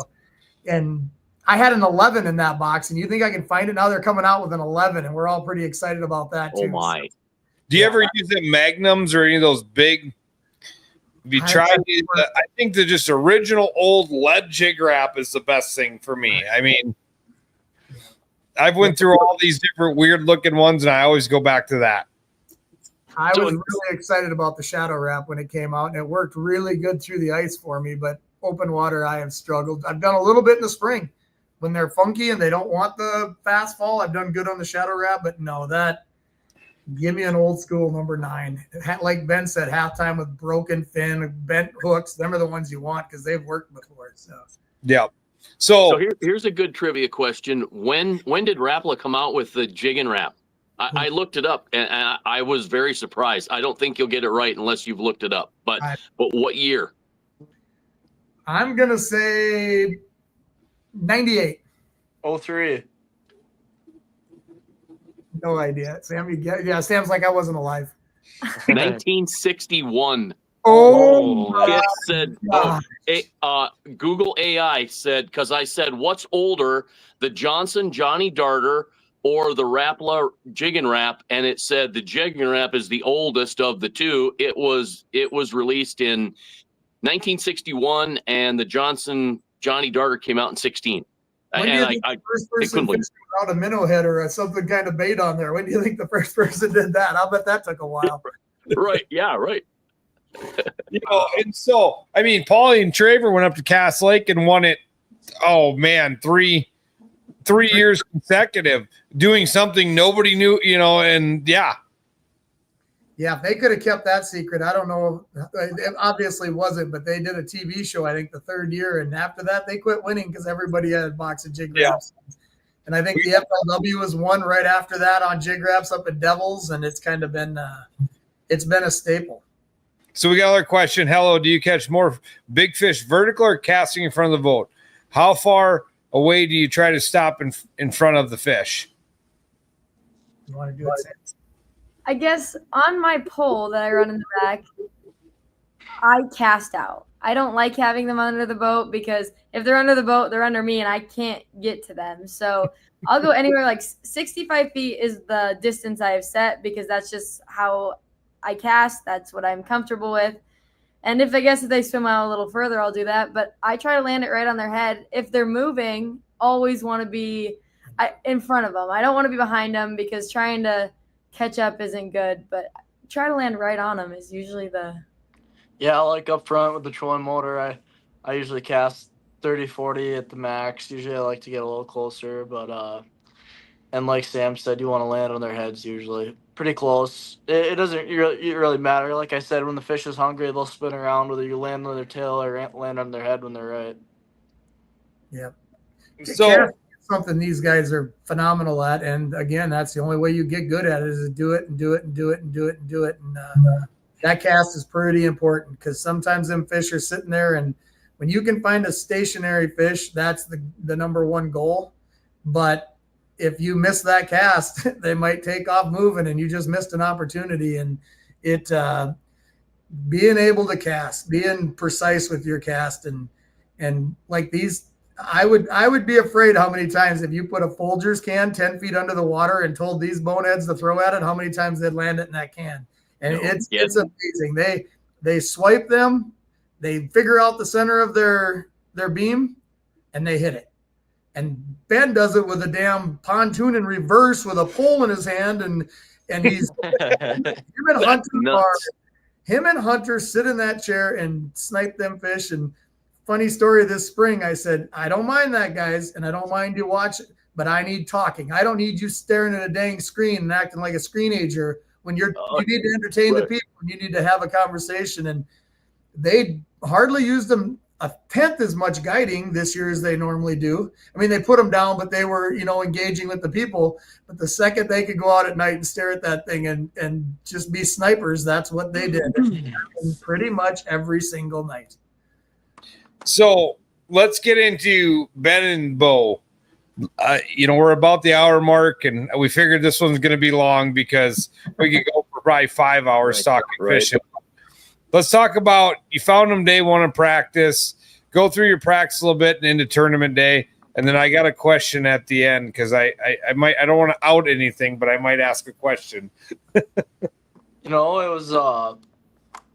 and I had an 11 in that box, and you think I can find it? Now they're coming out with an 11, and we're all pretty excited about that too. Oh my! Do you ever use the magnums or any of those big? Have you tried? I think the just original old lead jig wrap is the best thing for me. I mean, I've went through all these different weird looking ones, and I always go back to that. I was really excited about the shadow wrap when it came out, and it worked really good through the ice for me. But open water, I have struggled. I've done a little bit in the spring. When they're funky and they don't want the fast fall, I've done good on the shadow wrap, but no, that give me an old school number 9. Like Ben said, halftime with broken fin, bent hooks. Them are the ones you want because they've worked before. So yeah. So here's a good trivia question. When did Rapala come out with the jig and wrap? I looked it up and I was very surprised. I don't think you'll get it right unless you've looked it up. But what year? I'm gonna say 98. 03. No idea. Sam, you get? Yeah, Sam's like I wasn't alive. 1961. Oh, it said. Google AI said, because I said, "What's older, the Johnny Darter or the Rapala Jig and Wrap?" And it said the Jig and Wrap is the oldest of the two. It was released in 1961, and the Johnny Darter came out in 16. When do you think the first person fished out a minnow head or something kind of bait on there? When do you think the first person did that? I'll bet that took a while. Right. Yeah. Right. You know, and so I mean, Paulie and Traver went up to Cass Lake and won it. Oh man, three years consecutive, doing something nobody knew. You know, and yeah. Yeah, if they could have kept that secret, I don't know. It obviously wasn't, but they did a TV show, I think, the third year. And after that, they quit winning because everybody had a box of jig wraps. Yeah. And I think the FLW was one right after that on jig wraps up at Devils. And it's kind of been it's been a staple. So we got another question. Hello, do you catch more big fish vertical or casting in front of the boat? How far away do you try to stop in front of the fish? You want to do it, Sam? I guess on my pole that I run in the back, I cast out. I don't like having them under the boat because if they're under the boat, they're under me and I can't get to them. So I'll go anywhere like 65 feet is the distance I have set because that's just how I cast. That's what I'm comfortable with. And if they swim out a little further, I'll do that. But I try to land it right on their head. If they're moving, always want to be in front of them. I don't want to be behind them because trying to catch up isn't good, but try to land right on them is usually the. Yeah, like up front with the trolling motor, I usually cast 30, 40 at the max. Usually I like to get a little closer, but and like Sam said, you want to land on their heads usually. Pretty close. It doesn't really matter. Like I said, when the fish is hungry, they'll spin around whether you land on their tail or land on their head when they're right. Yep. So something these guys are phenomenal at, and again, that's the only way you get good at it is to do it and do it and do it and do it and do it. And that cast is pretty important because sometimes them fish are sitting there and when you can find a stationary fish, that's the number one goal. But if you miss that cast, they might take off moving and you just missed an opportunity. And it, being able to cast, being precise with your cast, and like these, I would be afraid how many times if you put a Folgers can 10 feet under the water and told these boneheads to throw at it, how many times they'd land it in that can. And it's amazing. They swipe them, they figure out the center of their beam, and they hit it. And Ben does it with a damn pontoon in reverse with a pole in his hand, and he's him and Hunter sit in that chair and snipe them fish. And funny story this spring, I said, I don't mind that, guys, and I don't mind you watching, but I need talking. I don't need you staring at a dang screen and acting like a screenager when you need to entertain the people and you need to have a conversation. And they hardly used them a tenth as much guiding this year as they normally do. I mean, they put them down, but they were, engaging with the people. But the second they could go out at night and stare at that thing and just be snipers, that's what they did. And pretty much every single night. So let's get into Ben and Beau. We're about the hour mark, and we figured this one's going to be long because we could go for probably 5 hours talking fishing. Let's talk about, you found them day one of practice. Go through your practice a little bit and into tournament day, and then I got a question at the end because I don't want to out anything, but I might ask a question. It was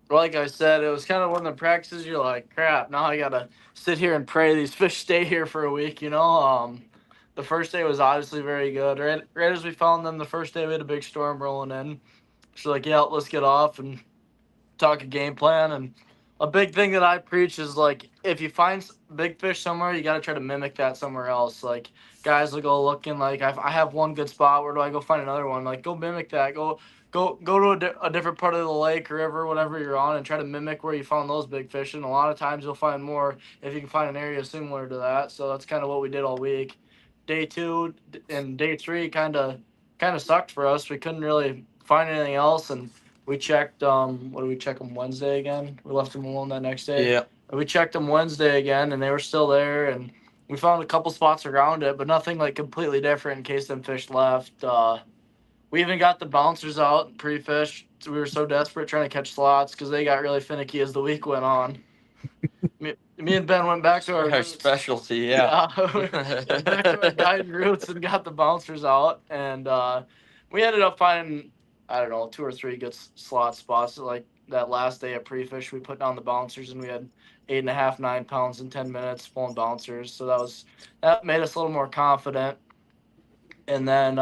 like I said, it was kind of one of the practices you're like, crap, now I gotta sit here and pray these fish stay here for a week. The first day was obviously very good. Right as we found them, the first day we had a big storm rolling in. So like, yeah, let's get off and talk a game plan. And a big thing that I preach is like, if you find big fish somewhere, you got to try to mimic that somewhere else. Like, guys will go looking like, I have one good spot, where do I go find another one? Like, go mimic that. Go to a different part of the lake or river, whatever you're on, and try to mimic where you found those big fish. And a lot of times you'll find more if you can find an area similar to that. So that's kind of what we did all week. Day 2 and day 3 kind of sucked for us. We couldn't really find anything else, and we checked, what did we check them Wednesday again? We left them alone that next day. Yeah. We checked them Wednesday again, and they were still there, and we found a couple spots around it, but nothing like completely different in case them fish left. We even got the bouncers out pre-fish. So we were so desperate trying to catch slots because they got really finicky as the week went on. Me and Ben went back to our specialty, yeah. Went back to our guiding routes and got the bouncers out, and we ended up finding, I don't know, 2 or 3 good slot spots. Like that last day of pre-fish, we put down the bouncers and we had 8.5, 9 pounds in 10 minutes pulling bouncers. So that made us a little more confident. And then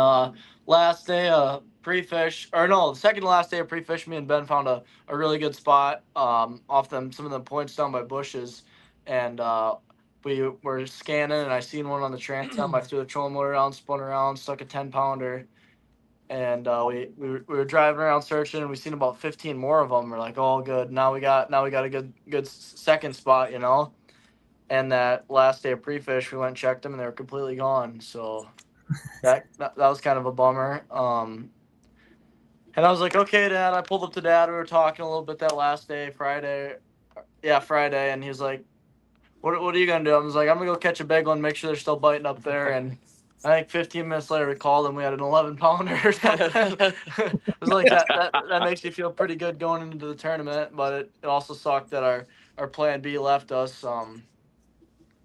last day of pre-fish, or no, the second to last day of pre-fish, me and Ben found a really good spot off some of the points down by bushes. And we were scanning, and I seen one on the transom. I threw the trolling motor around, spun around, stuck a 10-pounder. And we were driving around searching, and we seen about 15 more of them. We're like, oh, good. Now we got a good second spot, And that last day of pre-fish, we went and checked them, and they were completely gone. So that was kind of a bummer. And I was like, okay, Dad. I pulled up to Dad. We were talking a little bit that last day, Friday. Yeah, Friday. And he's like, what are you gonna do? I was like, I'm gonna go catch a big one, make sure they're still biting up there. And I think 15 minutes later, we called and we had an 11-pounder or something. It was like that makes you feel pretty good going into the tournament, but it also sucked that our plan B left us.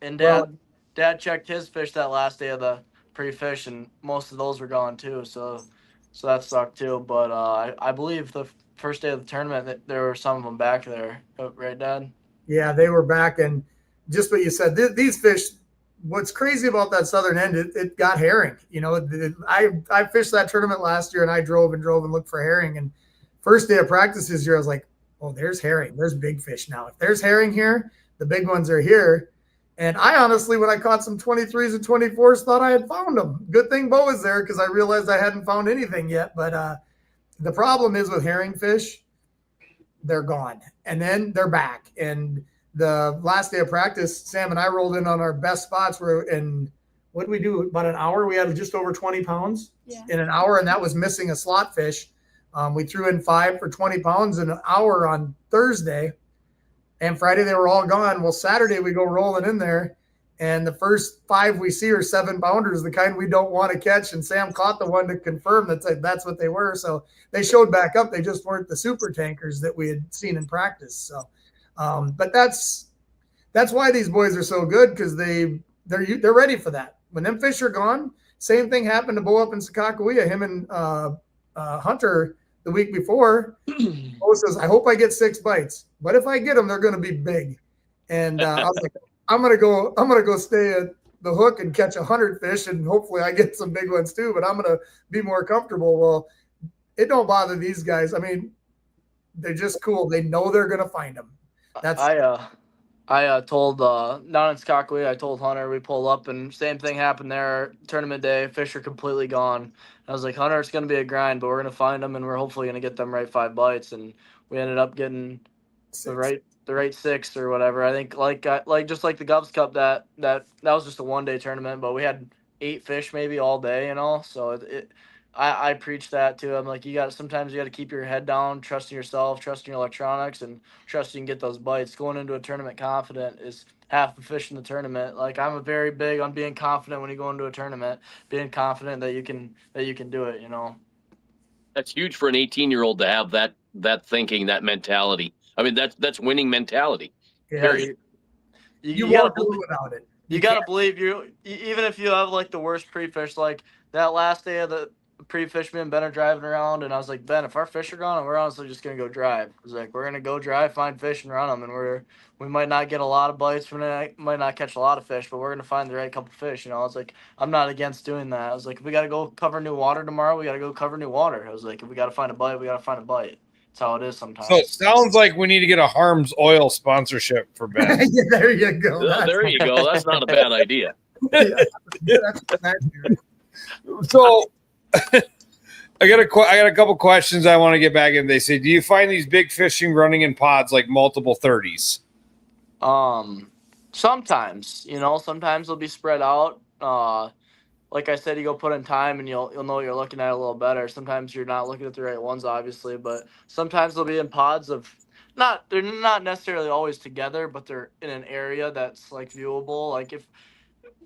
And Dad checked his fish that last day of the pre-fish, and most of those were gone too. So that sucked too. But I believe the first day of the tournament, there were some of them back there. Right, Dad? Yeah, they were back, and just what you said, these fish. What's crazy about that southern end, it got herring. I fished that tournament last year, and I drove and looked for herring. And first day of practice this year, I was like, oh, there's herring. There's big fish now. If there's herring here, the big ones are here. And I honestly, when I caught some 23s and 24s, thought I had found them. Good thing Beau was there because I realized I hadn't found anything yet. But the problem is with herring fish, they're gone. And then they're back. And the last day of practice, Sam and I rolled in on our best spots. And what did we do? About an hour. We had just over 20 pounds in an hour, and that was missing a slot fish. We threw in 5 for 20 pounds in an hour on Thursday. And Friday they were all gone. Well, Saturday we go rolling in there, and the first 5 we see are 7-pounders, the kind we don't want to catch. And Sam caught the one to confirm that's what they were. So they showed back up. They just weren't the super tankers that we had seen in practice. So, but that's why these boys are so good, because they're ready for that. When them fish are gone, same thing happened to Beau up in Sakakawea. Him and Hunter the week before. Beau says, "I hope I get 6 bites, but if I get them, they're going to be big." And I was like, I'm gonna go stay at the hook and catch 100 fish, and hopefully I get some big ones too. But I'm gonna be more comfortable. Well, it don't bother these guys. I mean, they're just cool. They know they're gonna find them. That's I told down in Skakwe, I told Hunter, we pulled up and same thing happened there. Tournament day, fish are completely gone. I was like, Hunter, it's gonna be a grind, but we're gonna find them and we're hopefully gonna get them right 5 bites. And we ended up getting the right 6 or whatever. I think like just like the Govs Cup, that was just a 1-day tournament, but we had 8 fish maybe all day, So I preach that too. I'm like, sometimes you got to keep your head down, trusting yourself, trusting your electronics, and trusting you can get those bites. Going into a tournament confident is half the fish in the tournament. Like, I'm very big on being confident when you go into a tournament, being confident that you can do it. That's huge for an 18-year-old to have that thinking, that mentality. I mean, that's winning mentality. Yeah, you won't do it without it. You gotta believe even if you have like the worst pre-fish, like that last day of the pre-fish, me and Ben are driving around, and I was like, Ben, if our fish are gone, we're honestly just gonna go drive. I was like, we're gonna go drive, find fish, and run them, and we might not get a lot of bites, we might not catch a lot of fish, but we're gonna find the right couple fish. I was like, I'm not against doing that. I was like, if we gotta go cover new water tomorrow, we gotta go cover new water. I was like, if we gotta find a bite, we gotta find a bite. That's how it is sometimes. So it sounds like we need to get a Harms Oil sponsorship for Ben. Yeah, there you go. There you go. That's not a bad idea. So I got a couple questions I want to get back in. They say, do you find these big fishing running in pods like multiple 30s? Sometimes, sometimes they'll be spread out. Like I said, you go put in time and you'll know what you're looking at a little better. Sometimes you're not looking at the right ones, obviously, but sometimes they'll be in pods of they're not necessarily always together, but they're in an area that's like viewable. Like if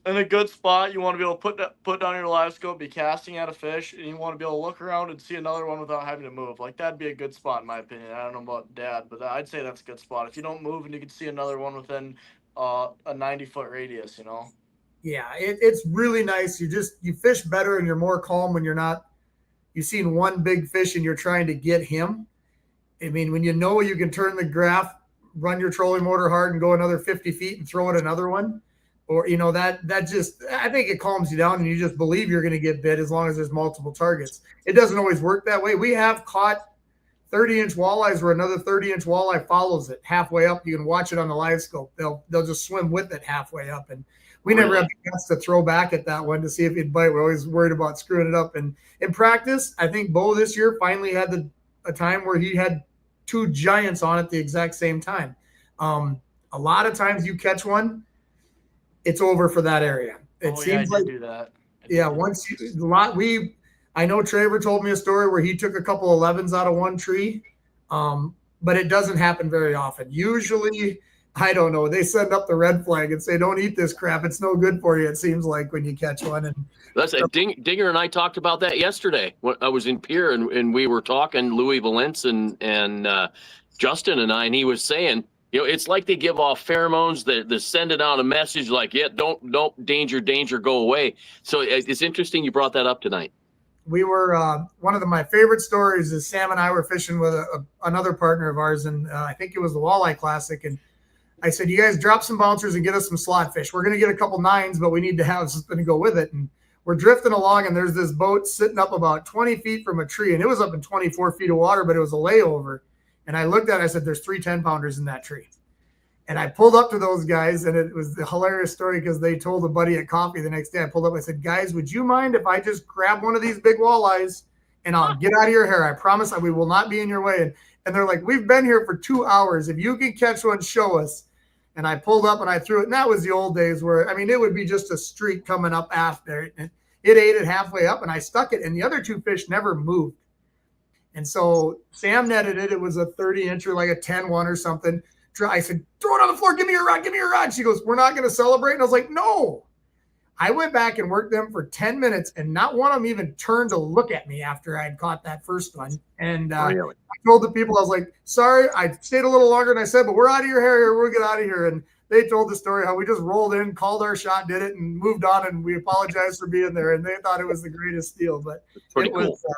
in a good spot, you want to be able to put down your live scope, be casting at a fish, and you want to be able to look around and see another one without having to move. Like that'd be a good spot in my opinion. I don't know about Dad, but I'd say that's a good spot. If you don't move and you can see another one within a 90-foot radius, Yeah, it's really nice. You fish better and you're more calm when you've seen one big fish and you're trying to get him. I mean, when you can turn the graph, run your trolling motor hard and go another 50 feet and throw at another one, or, that just, I think it calms you down and you just believe you're going to get bit as long as there's multiple targets. It doesn't always work that way. We have caught 30-inch walleyes where another 30-inch walleye follows it halfway up. You can watch it on the live scope. They'll just swim with it halfway up. And we never have the guts to throw back at that one to see if he'd bite. We're always worried about screwing it up. And in practice, I think Beau this year finally had a time where he had 2 giants on at the exact same time. A lot of times you catch one, it's over for that area. It seems like do that. I know Traver told me a story where he took a couple 11s out of one tree, but it doesn't happen very often. Usually, I don't know, they send up the red flag and say, don't eat this crap. It's no good for you, it seems like, when you catch one. And that's Dinger and I talked about that yesterday when I was in Pier and we were talking, Louis Valence and Justin and I, and he was saying, it's like they give off pheromones. They're sending out a message like, yeah, don't danger, go away. So it's interesting you brought that up tonight. We were one of my favorite stories is Sam and I were fishing with another partner of ours, and I think it was the Walleye Classic. And I said, you guys drop some bouncers and get us some slot fish. We're going to get a couple 9s, but we need to have something to go with it. And we're drifting along, and there's this boat sitting up about 20 feet from a tree, and it was up in 24 feet of water, but it was a layover. And I looked at it, I said, there's 3 10-pounders in that tree. And I pulled up to those guys, and it was the hilarious story because they told a buddy at coffee the next day. I pulled up, I said, guys, would you mind if I just grab one of these big walleyes and I'll get out of your hair? I promise we will not be in your way. And they're like, we've been here for 2 hours. If you can catch one, show us. And I pulled up and I threw it. And that was the old days where, it would be just a streak coming up after. And it ate it halfway up, and I stuck it. And the other 2 fish never moved. And so Sam netted it. It was a 30-incher, like a 10-1 or something. I said, throw it on the floor. Give me your rod. Give me your rod. She goes, we're not going to celebrate. And I was like, no. I went back and worked them for 10 minutes, and not one of them even turned to look at me after I had caught that first one. And Really? I told the people, I was like, sorry, I stayed a little longer than I said, but we're out of your hair here. We'll get out of here. And they told the story how we just rolled in, called our shot, did it, and moved on, and we apologized for being there. And they thought it was the greatest deal. But Pretty it was, cool.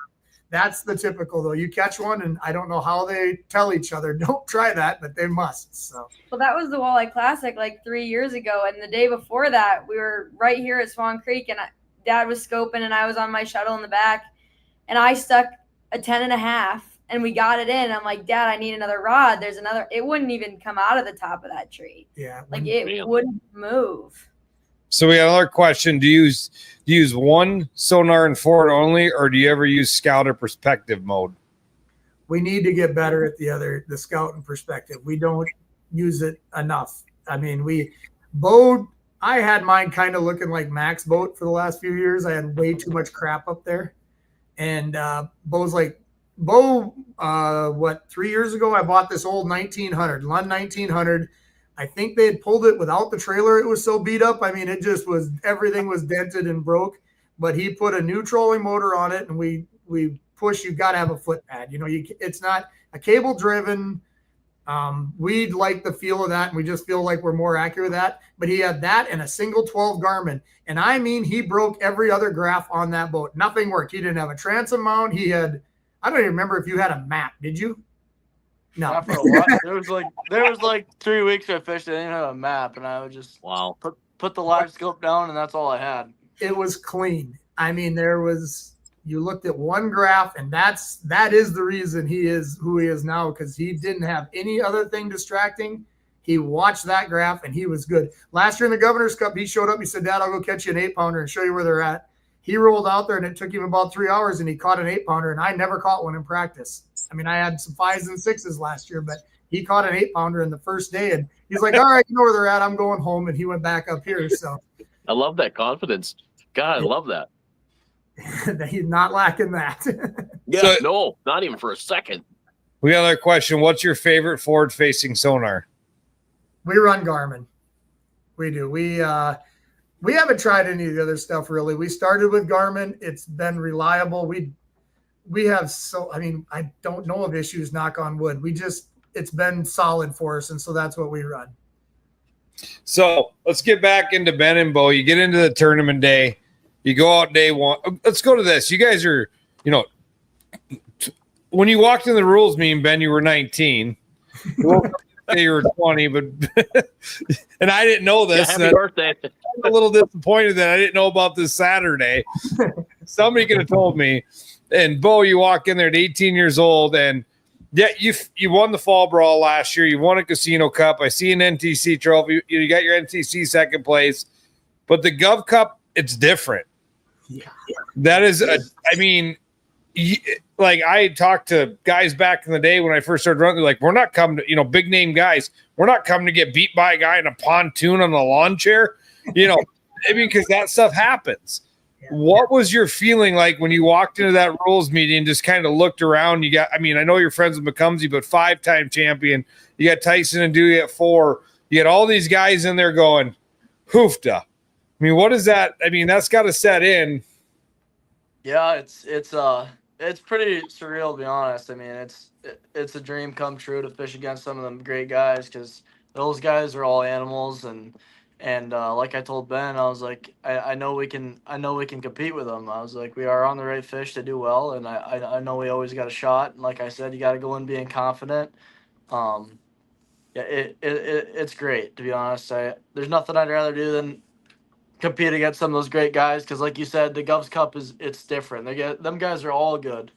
that's the typical, though. You catch one, and I don't know how they tell each other, don't try that, but they must. So. Well, that was the Walleye Classic like 3 years ago. And the day before that, we were right here at Swan Creek, and Dad was scoping, and I was on my shuttle in the back. And I stuck a 10.5, and we got it in. I'm like, Dad, I need another rod. There's another. It wouldn't even come out of the top of that tree. Yeah. Like, it wouldn't move. So we got another question. Do you use one sonar and forward only, or do you ever use scout or perspective mode? We need to get better at the scout and perspective. We don't use it enough. I mean, I had mine kind of looking like Mac's boat for the last few years. I had way too much crap up there. And Beau's like, 3 years ago, I bought this old 1900, Lund 1900. I think they had pulled it without the trailer. It was so beat up. I mean, it just was, everything was dented and broke, but he put a new trolling motor on it, and we push, you've got to have a foot pad. You know, it's not a cable driven. We like the feel of that, and we just feel like we're more accurate with that. But he had that and a single 12 Garmin. And I mean, he broke every other graph on that boat. Nothing worked. He didn't have a transom mount. He had, I don't even remember if you had a map. Did you? No. Not for a while. There was like 3 weeks I fished. I didn't have a map, and I would just put the live scope down, and that's all I had. It was clean. I mean, you looked at one graph, and that is the reason he is who he is now, because he didn't have any other thing distracting. He watched that graph, and he was good. Last year in the Governor's Cup, he showed up. He said, Dad, I'll go catch you an 8-pounder and show you where they're at. He rolled out there, and it took him about 3 hours, and he caught an 8-pounder, and I never caught one in practice. I mean, I had some 5s and 6s last year, but he caught an 8-pounder in the first day, and he's like, all right, you know where they're at. I'm going home, and he went back up here. So I love that confidence. God, I love that. He's not lacking that. Yeah, no, not even for a second. We got another question. What's your favorite forward-facing sonar? We run Garmin. We do. We haven't tried any of the other stuff really. We started with Garmin. It's been reliable. We have I don't know of issues, knock on wood. It's been solid for us, and so that's what we run. So let's get back into Ben and Beau. You get into the tournament day. You go out day one. Let's go to this. You guys are, when you walked in the rules meeting, Ben, you were 19. You were 20, but and I didn't know this. Yeah, happy birthday. I'm a little disappointed that I didn't know about this Saturday. Somebody could have told me. And Beau, you walk in there at 18 years old, and yeah, you won the fall brawl last year. You won a casino cup. I see an NTC trophy. You got your NTC second place, but the Gov Cup, it's different. Yeah, that is like I talked to guys back in the day when I first started running. Like, we're not coming to, big name guys. We're not coming to get beat by a guy in a pontoon on a lawn chair. Because that stuff happens. Yeah. What was your feeling like when you walked into that rules meeting and just kind of looked around? I know you're friends with McCumsey, but 5-time champion. You got Tyson and Dewey at 4. You got all these guys in there going, hoofda. I mean, what is that? I mean, that's got to set in. Yeah, it's pretty surreal, to be honest. I mean, it's a dream come true to fish against some of them great guys, because those guys are all animals, and like I told Ben, I was like, I know we can compete with them. I was like, we are on the right fish to do well, and I know we always got a shot. And like I said, you got to go in being confident. It's great, to be honest. There's nothing I'd rather do than compete against some of those great guys, because like you said, the Govs Cup it's different. Them guys are all good.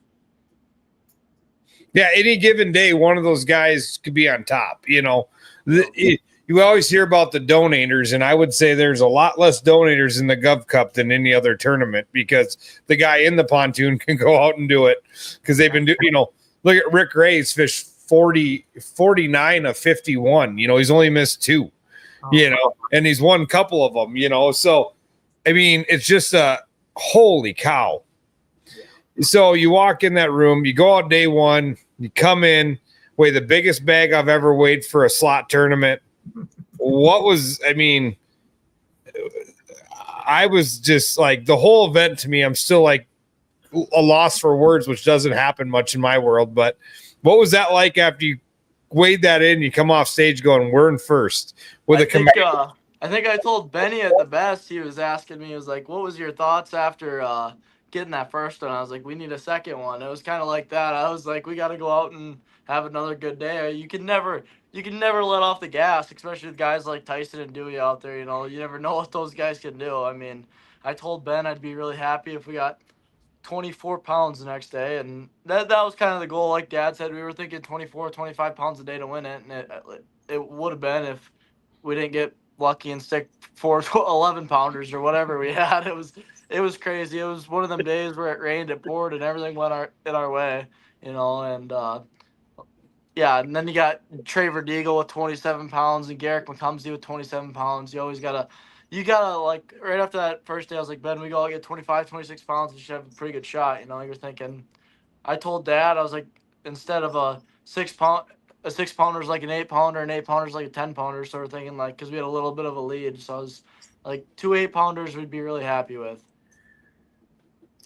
Yeah, any given day, one of those guys could be on top. You always hear about the donators, and I would say there's a lot less donators in the Gov Cup than any other tournament, because the guy in the pontoon can go out and do it, because they've been doing. Look at Rick Ray's fished 49 of 51. He's only missed 2. And he's won a couple of them, so I mean, it's just a holy cow. So you walk in that room, you go out day one, you come in. weigh the biggest bag I've ever weighed for a slot tournament. I was just like, the whole event to me, I'm still like a loss for words, which doesn't happen much in my world. But what was that like after you weighed that in? You come off stage going, we're in first with a command. I think I told Benny at the best. He was asking me, he was like, what was your thoughts after getting that first one? I was like, we need a second one. It was kind of like that. I was like, we got to go out and have another good day. You can never let off the gas, especially with guys like Tyson and Dewey out there. You know, you never know what those guys can do. I mean, I told Ben I'd be really happy if we got 24 pounds the next day, and that was kind of the goal. Like Dad said, we were thinking 24, 25 pounds a day to win it, and it would have been if we didn't get lucky and stick 11 pounders or whatever we had. It was crazy. It was one of them days where it rained, it poured, and everything went in our way, you know. And yeah, and then you got Traver Deagle with 27 pounds and Garrick McCumsey with 27 pounds. You gotta like, right after that first day, I was like, Ben, we gotta get 25, 26 pounds and you should have a pretty good shot. You know, you're thinking, I told Dad, I was like, instead of a 6 pounder is like an 8 pounder, and 8 pounder is like a 10 pounder, sort of thinking, like, because we had a little bit of a lead. So I was like, 2 8 pounders we'd be really happy with.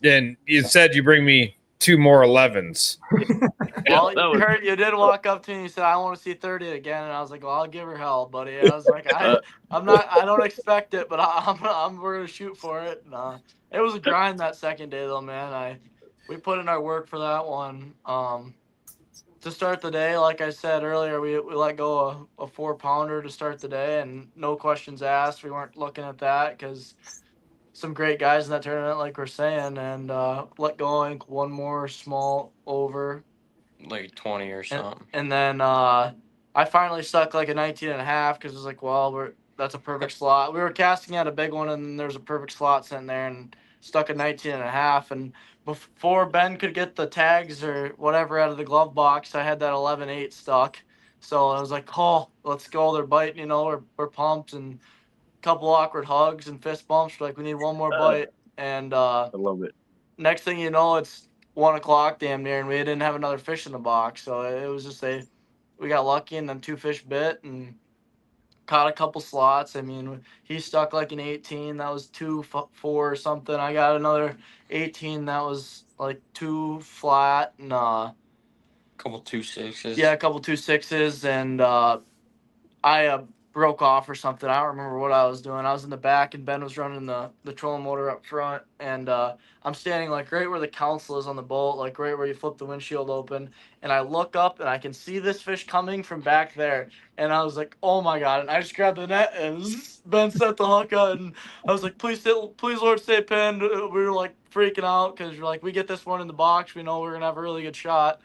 And you said you bring me 2 more 11s. Well, Kurt, you did walk up to me and you said, I want to see 30 again. And I was like, well, I'll give her hell, buddy. I was like, I don't expect it, but we're going to shoot for it. And, it was a grind that second day, though, man. We put in our work for that one. To start the day, like I said earlier, we let go of a 4 pounder to start the day, and no questions asked. We weren't looking at that because some great guys in that tournament, like we're saying, and let go, I think, one more small over. Like 20 or something. And then I finally stuck like a 19.5 because it was like, well, that's a perfect slot. We were casting out a big one, and there's a perfect slot sitting there, and stuck a 19.5. And before Ben could get the tags or whatever out of the glove box, I had that 11.8 stuck. So I was like, oh, let's go. They're biting, you know, we're pumped, and a couple awkward hugs and fist bumps. We're like, we need one more bite. And I love it. next thing you know, it's 1 o'clock damn near, and we didn't have another fish in the box. So it was just we got lucky, and then 2 fish bit and caught a couple slots. I mean, he stuck like an 18. That was 2-4 or something. I got another 18. That was like 2 flat, and Couple 2.6s. yeah, a couple 2.6s, and I broke off or something. I don't remember what I was doing. I was in the back, and Ben was running the trolling motor up front, and I'm standing like right where the console is on the boat, like right where you flip the windshield open, and I look up and I can see this fish coming from back there, and I was like, oh my god. And I just grabbed the net, and Ben set the hook out, and I was like, please Lord, stay pinned. We were like freaking out because we're like, we get this one in the box, we know we're gonna have a really good shot.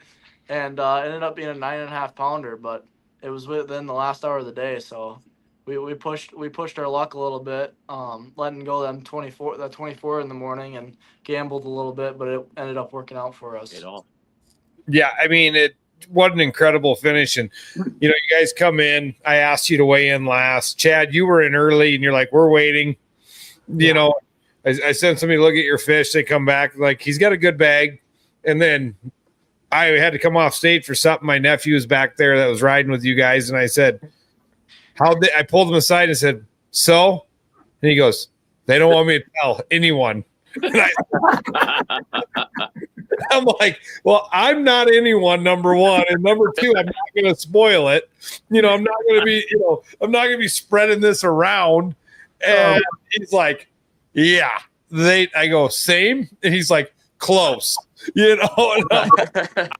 And it ended up being a 9.5 pounder, but it was within the last hour of the day, so we pushed our luck a little bit, letting go that 24 in the morning, and gambled a little bit, but it ended up working out for us. Yeah, I mean, what an incredible finish. And you know, you guys come in. I asked you to weigh in last. Chad, you were in early, and you're like, we're waiting. You know, I sent somebody to look at your fish. They come back like, he's got a good bag, and then I had to come off stage for something. My nephew was back there that was riding with you guys, and I said, I pulled him aside and said, so? And he goes, they don't want me to tell anyone. I'm like, well, I'm not anyone, number one. And number two, I'm not going to spoil it. You know, I'm not going to be spreading this around. And he's like, yeah. I go, same? And he's like, close. You know, and I'm like,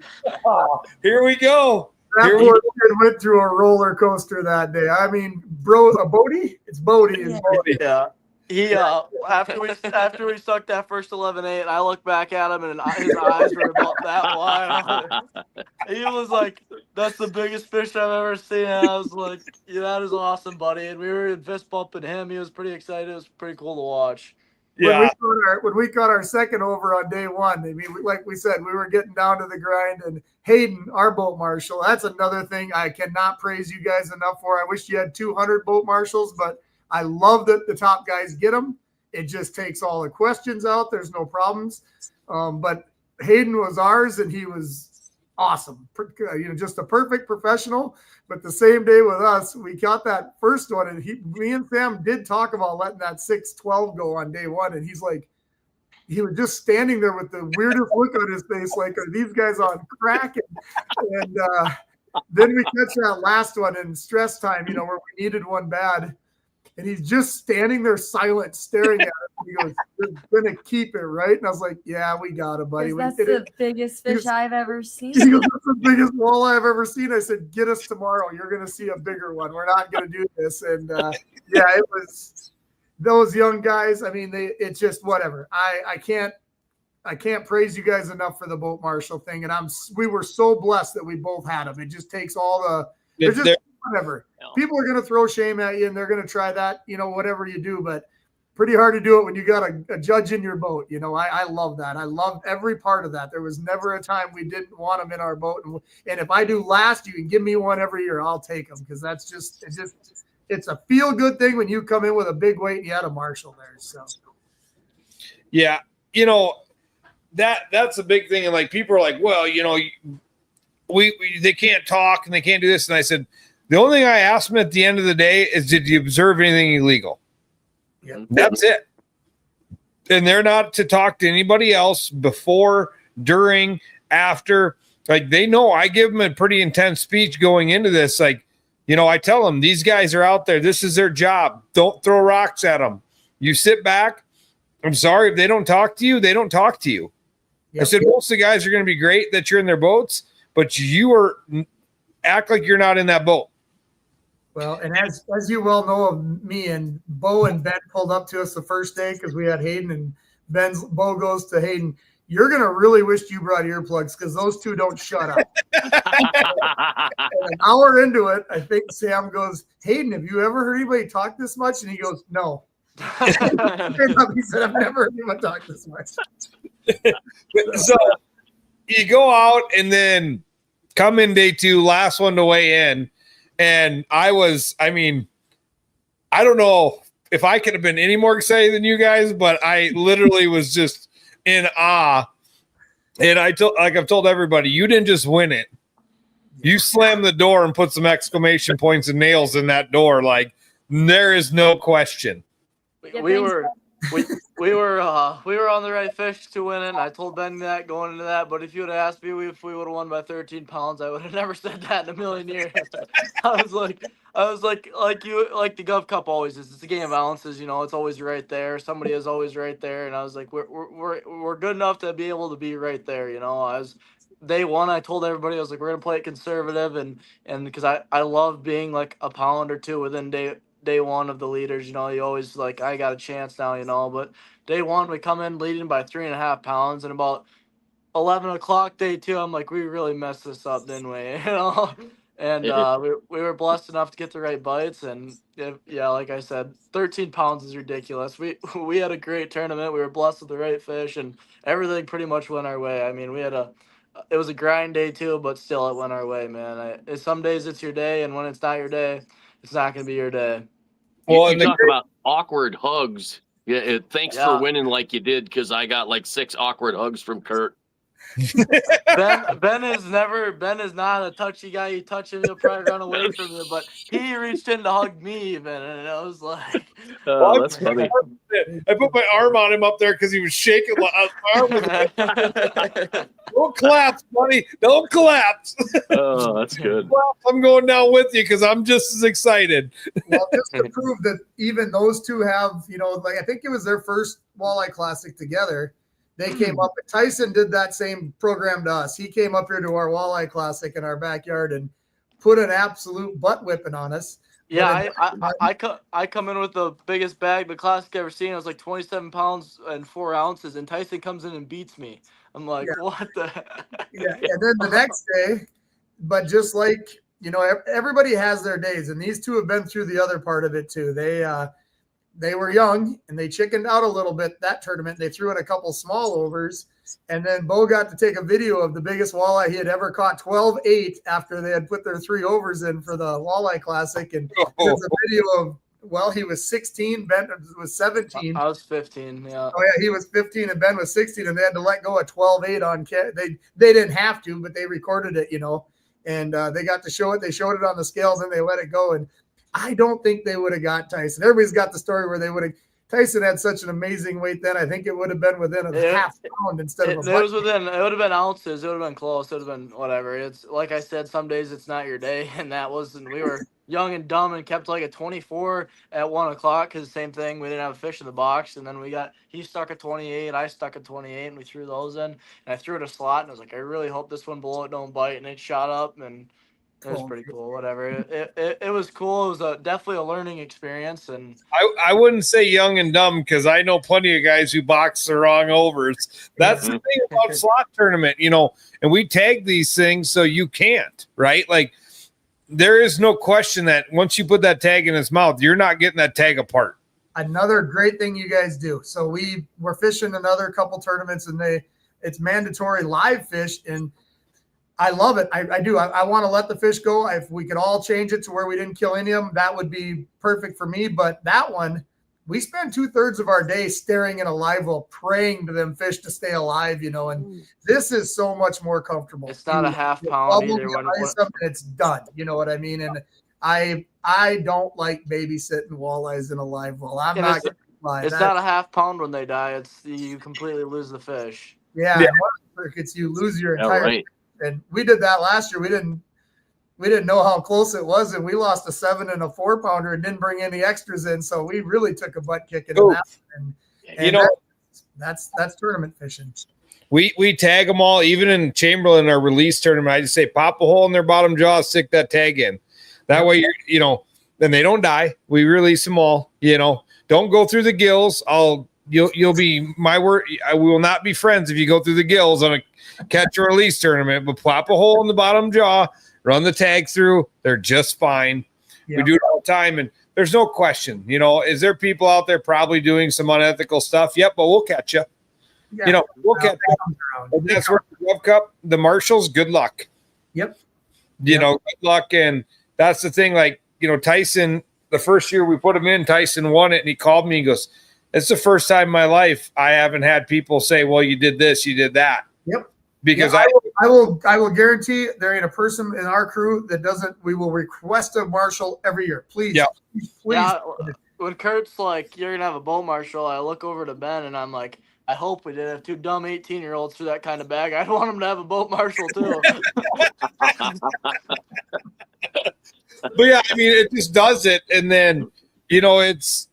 oh, here we go. That poor kid went through a roller coaster that day. I mean, Bodie? It's Bodie. It's Bodie. Yeah. He after we stuck that first 11.8, I looked back at him, and his eyes were about that wide. He was like, "That's the biggest fish I've ever seen." And I was like, "Yeah, that is awesome, buddy." And we were fist bumping him. He was pretty excited. It was pretty cool to watch. Yeah. When we caught our second over on day one, I mean, like we said, we were getting down to the grind, and Hayden, our boat marshal, that's another thing I cannot praise you guys enough for. I wish you had 200 boat marshals, but I love that the top guys get them. It just takes all the questions out. There's no problems. But Hayden was ours, and he was awesome. Just a perfect professional. But the same day with us, we caught that first one, and me and Sam did talk about letting that 6-12 go on day one, and he's like, he was just standing there with the weirdest look on his face, like, are these guys on crack? And then we catch that last one in stress time, where we needed one bad. And he's just standing there silent, staring at it. He goes, "You're going to keep it, right?" And I was like, "Yeah, we got it, buddy." That's the biggest fish I've ever seen. He goes, "That's the biggest walleye I've ever seen." I said, "Get us tomorrow. You're going to see a bigger one. We're not going to do this." And it was those young guys. I mean, it's just whatever. I can't praise you guys enough for the boat marshal thing. And we were so blessed that we both had them. It just takes all the whatever. People are going to throw shame at you, and they're going to try that, whatever you do, but pretty hard to do it when you got a judge in your boat. I love that. I love every part of that. There was never a time we didn't want them in our boat. And if I do last, you can give me one every year. I'll take them, because it's a feel good thing when you come in with a big weight and you had a marshal there. So, yeah, that's a big thing. And like, people are like, well, they can't talk and they can't do this. And I said, the only thing I asked them at the end of the day is, did you observe anything illegal? Yeah. That's it. And they're not to talk to anybody else before, during, after. Like, they know I give them a pretty intense speech going into this. Like, I tell them, these guys are out there. This is their job. Don't throw rocks at them. You sit back. I'm sorry, if they don't talk to you, they don't talk to you. Yep. I said, most of the guys are going to be great that you're in their boats, but act like you're not in that boat. Well, and as you well know of me, and Beau and Ben pulled up to us the first day because we had Hayden, and Beau goes to Hayden, "You're going to really wish you brought earplugs, because those two don't shut up." And an hour into it, I think Sam goes, "Hayden, have you ever heard anybody talk this much?" And he goes, "No." He said, "I've never heard anyone talk this much." So you go out and then come in day two, last one to weigh in. And I don't know if I could have been any more excited than you guys, but I literally was just in awe. And I've told everybody, you didn't just win it. You slammed the door and put some exclamation points and nails in that door. Like, there is no question. We were on the right fish to win it. I told Ben that going into that, but if you would have asked me if we would have won by 13 pounds, I would have never said that in a million years. I was like the Gov Cup always is. It's a game of ounces, it's always right there. Somebody is always right there, and I was like, we're good enough to be able to be right there. Day one, I told everybody, I was like, we're gonna play it conservative, and because I love being like a pound or two within day one of the leaders. You always like, I got a chance now, but day one we come in leading by 3.5 pounds, and about 11 o'clock day two, I'm like, we really messed this up, didn't we? And we were blessed enough to get the right bites, and like I said, 13 pounds is ridiculous. We had a great tournament. We were blessed with the right fish, and everything pretty much went our way. I mean, it was a grind day too, but still it went our way, man. Some days it's your day, and when it's not your day, it's not going to be your day. Well, you talk about awkward hugs. Yeah, thanks for winning like you did, because I got like 6 awkward hugs from Kurt. Ben is not a touchy guy. You touch him, he'll probably run away from you. But he reached in to hug me even, and I was like, "Oh, that's funny." I put my arm on him up there because he was shaking. Don't collapse, buddy. Don't collapse. Oh, that's good. I'm going down with you because I'm just as excited. Well, just to prove that even those two have, I think it was their first walleye classic together. They came up, and Tyson did that same program to us. He came up here to our walleye classic in our backyard and put an absolute butt whipping on us. Yeah, I come in with the biggest bag the classic ever seen. It was like 27 pounds and 4 ounces, and Tyson comes in and beats me. I'm like, what the heck? Yeah, and then the next day, but just like, everybody has their days, and these two have been through the other part of it too. They were young, and they chickened out a little bit that tournament. They threw in a couple small overs, and then Beau got to take a video of the biggest walleye he had ever caught, 12-8, after they had put their 3 overs in for the walleye classic. And there's a video of well, he was 16. Ben was 17. I was 15. Yeah. Oh yeah, he was 15 and Ben was 16, and they had to let go a 12-8 on they didn't have to, but they recorded it, and they got to show it. They showed it on the scales and they let it go. And I don't think they would have got Tyson. Everybody's got the story where they would have. Tyson had such an amazing weight then. I think it would have been within a half pound instead of a it was within. It would have been ounces. It would have been close. It would have been whatever. It's like I said. Some days it's not your day, and that wasn't. We were young and dumb and kept like a 24 at 1 o'clock because same thing. We didn't have a fish in the box, and then he stuck a 28. I stuck a 28, and we threw those in. And I threw it a slot, and I was like, I really hope this one below it don't bite, and it shot up and. It was pretty cool. Whatever. It was cool. It was definitely a learning experience. And I wouldn't say young and dumb because I know plenty of guys who box the wrong overs. That's the thing about slot tournament, and we tag these things so you can't, right? Like there is no question that once you put that tag in his mouth, you're not getting that tag apart. Another great thing you guys do. So we're fishing another couple tournaments, and it's mandatory live fish, and I love it. I do. I want to let the fish go. If we could all change it to where we didn't kill any of them, that would be perfect for me. But that one, we spend 2/3 of our day staring in a live well, praying to them fish to stay alive, and this is so much more comfortable. It's not a half pound either. It's done. You know what I mean? And I don't like babysitting walleyes in a live well. I'm not going to lie. It's not a half pound when they die. It's you completely lose the fish. Yeah. It's you lose your entire. Right. And we did that last year. We didn't know how close it was, and we lost a 7 and a 4-pounder and didn't bring any extras in. So we really took a butt kick in that. And that's tournament fishing. We tag them all, even in Chamberlain, our release tournament. I just say pop a hole in their bottom jaw, stick that tag in. That way, then they don't die. We release them all. Don't go through the gills. You'll be my word. We will not be friends if you go through the gills on a catch or release tournament. But plop a hole in the bottom jaw, run the tag through. They're just fine. Yep. We do it all the time, and there's no question. Is there people out there probably doing some unethical stuff? Yep, but we'll catch you. Yeah, we'll catch you. That's where the Gov Cup, the marshals. Good luck. Yep. Good luck, and that's the thing. Like Tyson. The first year we put him in, Tyson won it, and he called me. He goes, "It's the first time in my life I haven't had people say, well, you did this, you did that." Yep. Because I will guarantee there ain't a person in our crew that doesn't. We will request a marshal every year. Please. Yeah. Please. Yeah, when Kurt's like, you're going to have a bow marshal, I look over to Ben and I'm like, I hope we didn't have two dumb 18-year-olds through that kind of bag. I'd want them to have a boat marshal too. But yeah, it just does it. And then, it's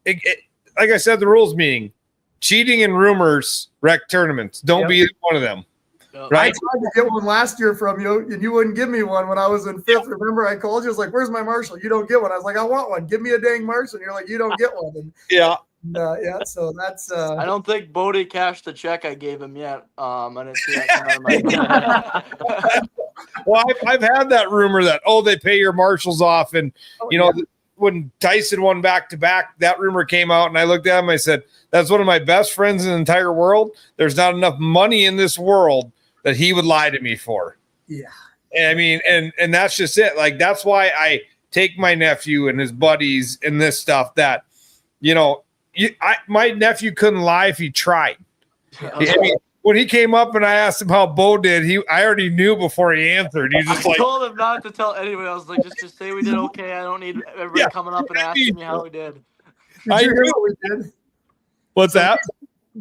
like I said, the rules meeting, cheating and rumors wreck tournaments. Don't be one of them. Right? I tried to get one last year from you, and you wouldn't give me one when I was in 5th. Remember, I called you. I was like, "Where's my marshal?" You don't get one. I was like, "I want one. Give me a dang marshal." And you're like, "You don't get one." And, so that's. I don't think Bodie cashed the check I gave him yet. I didn't see that come out of my Well, I've had that rumor that they pay your marshals off, and when Tyson won back-to-back, that rumor came out, and I looked at him. I said, "That's one of my best friends in the entire world. There's not enough money in this world that he would lie to me for." Yeah. And that's just it. Like, that's why I take my nephew and his buddies and this stuff that, my nephew couldn't lie if he tried. When he came up and I asked him how Beau did, I already knew before he answered. He just I told him not to tell anyone. I was like, just say we did okay. I don't need everybody coming up and asking me how we did. I knew what we did. What's that?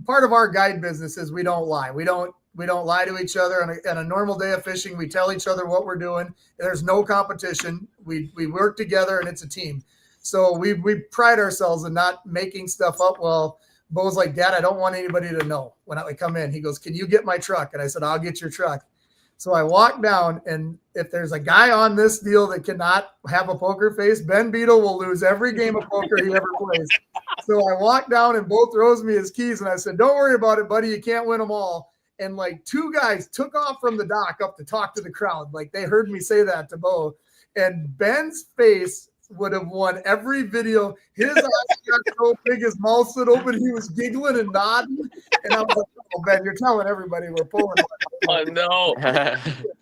Part of our guide business is we don't lie. We don't lie to each other. On a normal day of fishing, we tell each other what we're doing. There's no competition. We work together, and it's a team. So we pride ourselves in not making stuff up. Well, Beau's like, "Dad, I don't want anybody to know." When I come in, he goes, "Can you get my truck?" And I said, "I'll get your truck." So I walk down, and if there's a guy on this deal that cannot have a poker face, Ben Beadle will lose every game of poker he ever plays. So I walk down, and Beau throws me his keys, and I said, "Don't worry about it, buddy. You can't win them all." And like 2 guys took off from the dock up to talk to the crowd. Like they heard me say that to Beau. And Ben's face would have won every video. His eyes got so big, his mouth stood open. He was giggling and nodding. And I was like, "Oh, Ben, you're telling everybody we're pulling." Oh, no.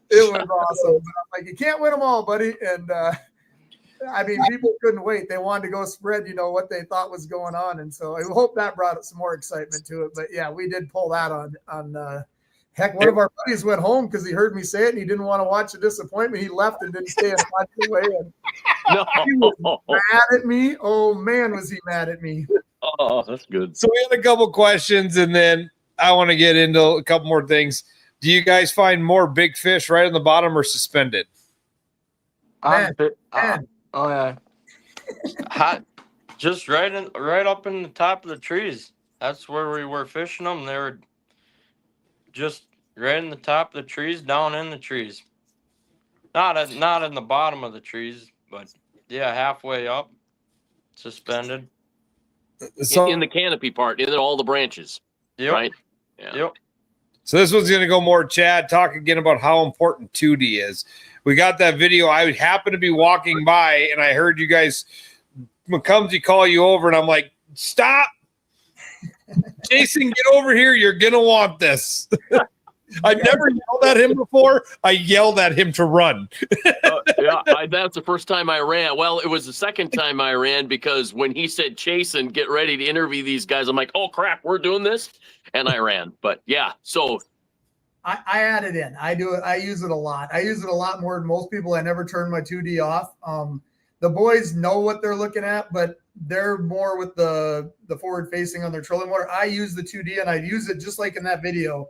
It was awesome. But I'm like, "You can't win them all, buddy." And I mean, people couldn't wait. They wanted to go spread, what they thought was going on. And so I hope that brought some more excitement to it. But yeah, we did pull that on heck, one of our buddies went home because he heard me say it and he didn't want to watch the disappointment. He left and didn't stay and watch it away. And he was mad at me. Oh man, was he mad at me. Oh, that's good. So we had a couple questions and then I want to get into a couple more things. Do you guys find more big fish right on the bottom or suspended? Man. Oh yeah. Hot, just right up in the top of the trees. That's where we were fishing them. They were just right in the top of the trees, down in the trees. Not in the bottom of the trees, but yeah, halfway up, suspended. So in the canopy part, in all the branches. Yep. Right? Yeah. Yep. So this one's going to go more Chad. Talk again about how important 2D is. We got that video. I happened to be walking by and I heard you guys, McCumsey, call you over and I'm like, stop. Jason, get over here. You're going to want this. I've never yelled at him before. I yelled at him to run. That's the first time I ran. Well, it was the second time I ran because when he said, Jason, get ready to interview these guys, I'm like, oh, crap, we're doing this. And I ran. But, yeah, so. I add it in. I do it. I use it a lot. I use it a lot more than most people. I never turn my 2D off. The boys know what they're looking at, but they're more with the forward facing on their trolling motor. I use the 2D and I use it just like in that video.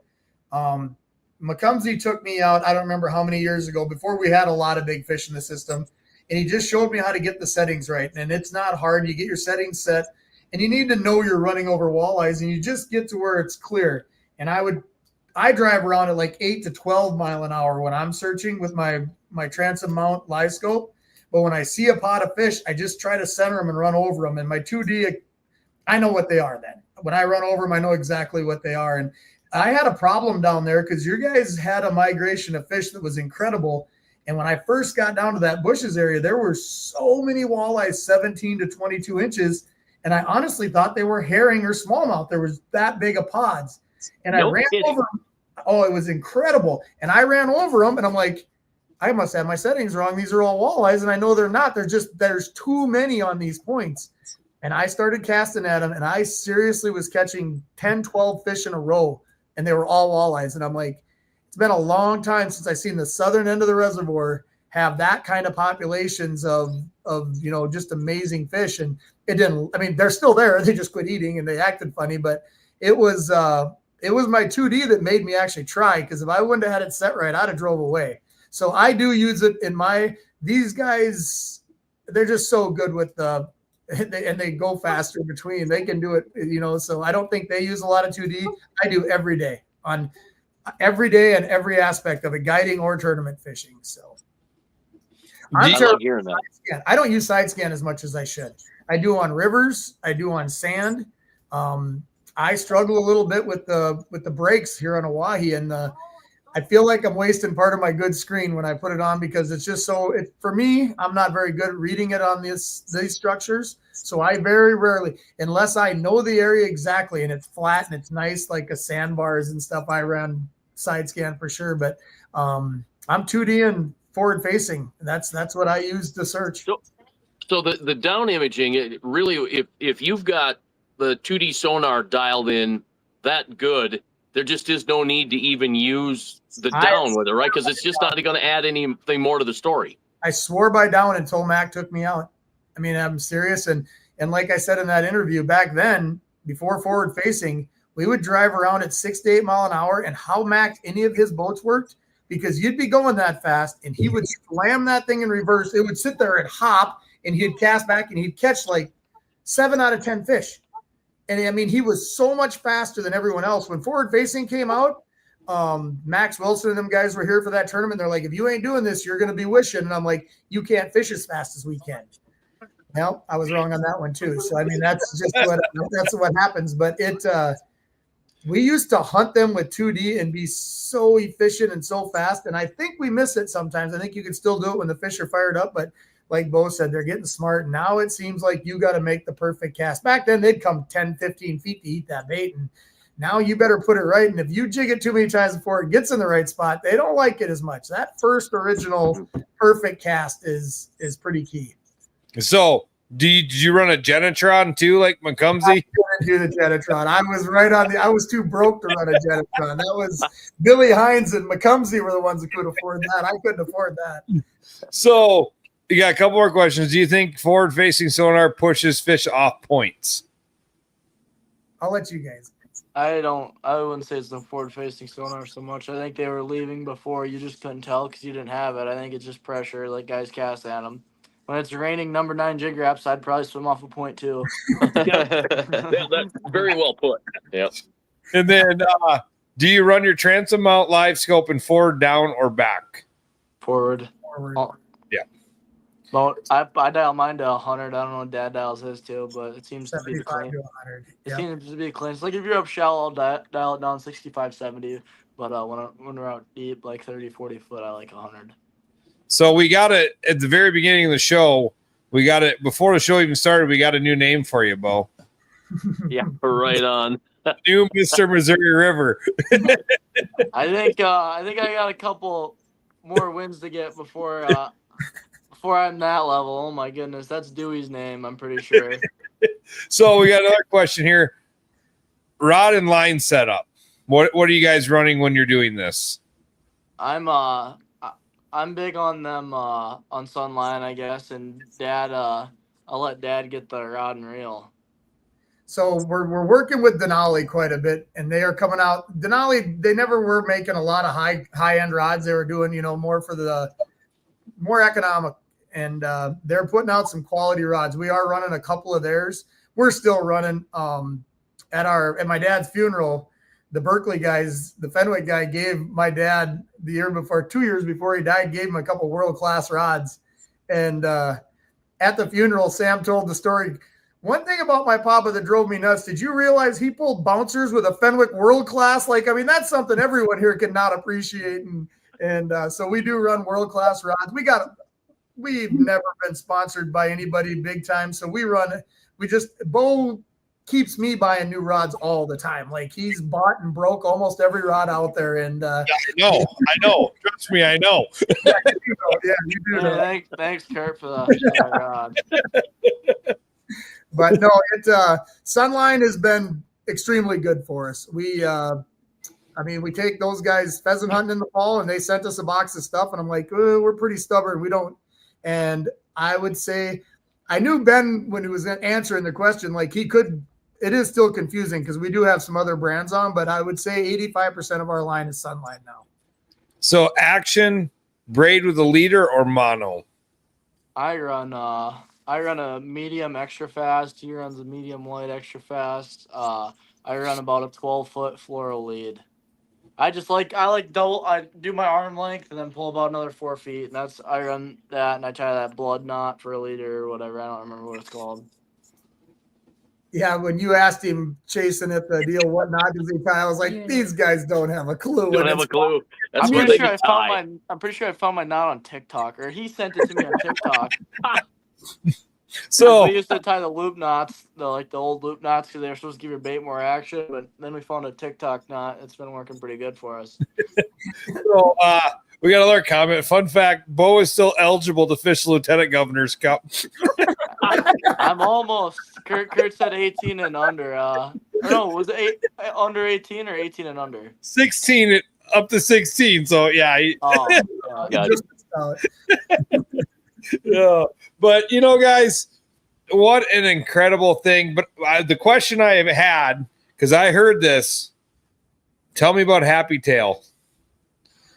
McCumsey took me out, I don't remember how many years ago, before we had a lot of big fish in the system, and he just showed me how to get the settings right. And it's not hard. You get your settings set, and you need to know you're running over walleyes, and you just get to where it's clear. And I drive around at like 8 to 12 mile an hour when I'm searching with my transom mount live scope. But when I see a pot of fish, I just try to center them and run over them. And my 2D, I know what they are then. When I run over them, I know exactly what they are. And I had a problem down there because your guys had a migration of fish that was incredible. And when I first got down to that bushes area, there were so many walleyes, 17 to 22 inches. And I honestly thought they were herring or smallmouth. There was that big of pods. And I ran over them. Oh, it was incredible. And I ran over them and I'm like, I must have my settings wrong. These are all walleyes. And I know they're not. There's too many on these points. And I started casting at them and I seriously was catching 10, 12 fish in a row. And they were all walleyes. And I'm like, it's been a long time since I've seen the southern end of the reservoir have that kind of populations of just amazing fish. And it didn't, I mean, they're still there. They just quit eating and they acted funny, but it was my 2D that made me actually try. Cause if I wouldn't have had it set right, I'd have drove away. So I do use it in these guys, they're just so good with and they go faster between. They can do it, so I don't think they use a lot of 2D. I do every day and every aspect of it, guiding or tournament fishing. So I love hearing that. I don't use side scan as much as I should. I do on rivers. I do on sand. I struggle a little bit with the brakes here on Oahe, and I feel like I'm wasting part of my good screen when I put it on because it's just for me, I'm not very good at reading it on these structures. So I very rarely, unless I know the area exactly and it's flat and it's nice, like a sandbars and stuff, I run side scan for sure. But I'm 2D and forward facing. That's what I use to search. So the down imaging, it really, if you've got the 2D sonar dialed in that good, there just is no need to even use the down with it, right? Because it's just not going to add anything more to the story. I swore by down until Mac took me out. I mean, I'm serious. And like I said in that interview, back then, before forward facing, we would drive around at 6 to 8 mile an hour. And how Mac any of his boats worked, because you'd be going that fast and he would slam that thing in reverse. It would sit there and hop and he'd cast back and he'd catch like 7 out of 10 fish. And I mean, he was so much faster than everyone else. When forward facing came out, Max Wilson and them guys were here for that tournament. They're like, if you ain't doing this, you're going to be wishing. And I'm like, you can't fish as fast as we can. Well, I was wrong on that one too. So, I mean, that's just what happens. But we used to hunt them with 2D and be so efficient and so fast. And I think we miss it sometimes. I think you can still do it when the fish are fired up, but like Beau said, they're getting smart. Now it seems like you got to make the perfect cast. Back then, they'd come 10, 15 feet to eat that bait. And now you better put it right. And if you jig it too many times before it gets in the right spot, they don't like it as much. That first original perfect cast is pretty key. So, did you run a Genetron too, like Macumsey? I couldn't do the Genetron. I was right on I was too broke to run a Genetron. That was Billy Hines and Macumsey were the ones that could afford that. I couldn't afford that. So, you got a couple more questions. Do you think forward-facing sonar pushes fish off points? I'll let you guys. I wouldn't say it's the forward-facing sonar so much. I think they were leaving before. You just couldn't tell because you didn't have it. I think it's just pressure, like guys cast at them. When it's raining number 9 jig wraps, I'd probably swim off a point too. Yeah, that's very well put. Yep. And then, do you run your transom mount live scope in forward, down, or back? Forward. Forward. Yeah. Well, I dial mine to 100. I don't know what Dad dials his too, but it seems to be the 75 clean. to 100. It Yep. seems to be clean. It's like if you're up shallow, I'll dial it down 65, 70. But when we're out deep, like 30, 40 foot, I like 100. So we got it at the very beginning of the show. We got it before the show even started. We got a new name for you, Beau. Yeah, right on. New Mr. Missouri River. I think I got a couple more wins to get before I'm that level. Oh my goodness, that's Dewey's name. I'm pretty sure. So we got another question here. Rod and line setup. What are you guys running when you're doing this? I'm big on them on Sunline, I guess, and Dad. I'll let Dad get the rod and reel. So we're working with Denali quite a bit, and they are coming out. Denali, they never were making a lot of high end rods. They were doing more for the more economic, and they're putting out some quality rods. We are running a couple of theirs. We're still running at my dad's funeral. The Berkeley guys, the Fenwick guy gave my dad 2 years before he died, gave him a couple world-class rods. And at the funeral, Sam told the story. One thing about my papa that drove me nuts, did you realize he pulled bouncers with a Fenwick world-class? That's something everyone here cannot appreciate. And so we do run world-class rods. We've never been sponsored by anybody big time. So Beau keeps me buying new rods all the time. Like he's bought and broke almost every rod out there. And I know. Trust me, I know. Yeah, you do know. Thanks, Kurt, for the rod. But no, Sunline has been extremely good for us. We take those guys pheasant hunting in the fall, and they sent us a box of stuff, and I'm like, we're pretty stubborn. We don't. And I would say, I knew Ben when he was answering the question, like he could. It is still confusing because we do have some other brands on, but I would say 85% of our line is Sunline now. So action, braid with a leader or mono? I run a medium extra fast. He runs a medium light extra fast. I run about a 12-foot floral lead. I do my arm length and then pull about another 4 feet. And I run that and I tie that blood knot for a leader or whatever. I don't remember what it's called. Yeah, when you asked him chasing at the deal, what knot does he tie? I was like, these guys don't have a clue. Don't have a clue. I'm pretty sure I found my knot on TikTok, or he sent it to me on TikTok. So we used to tie the loop knots, the old loop knots, because they were supposed to give your bait more action. But then we found a TikTok knot. It's been working pretty good for us. So we got another comment. Fun fact: Beau is still eligible to fish the Lieutenant Governor's Cup. I'm almost. Kurt said 18 and under. No, was it under 18 or 18 and under? 16 up to 16. So yeah. Yeah. But guys, what an incredible thing. But the question I have had, because I heard this, tell me about Happy Tail.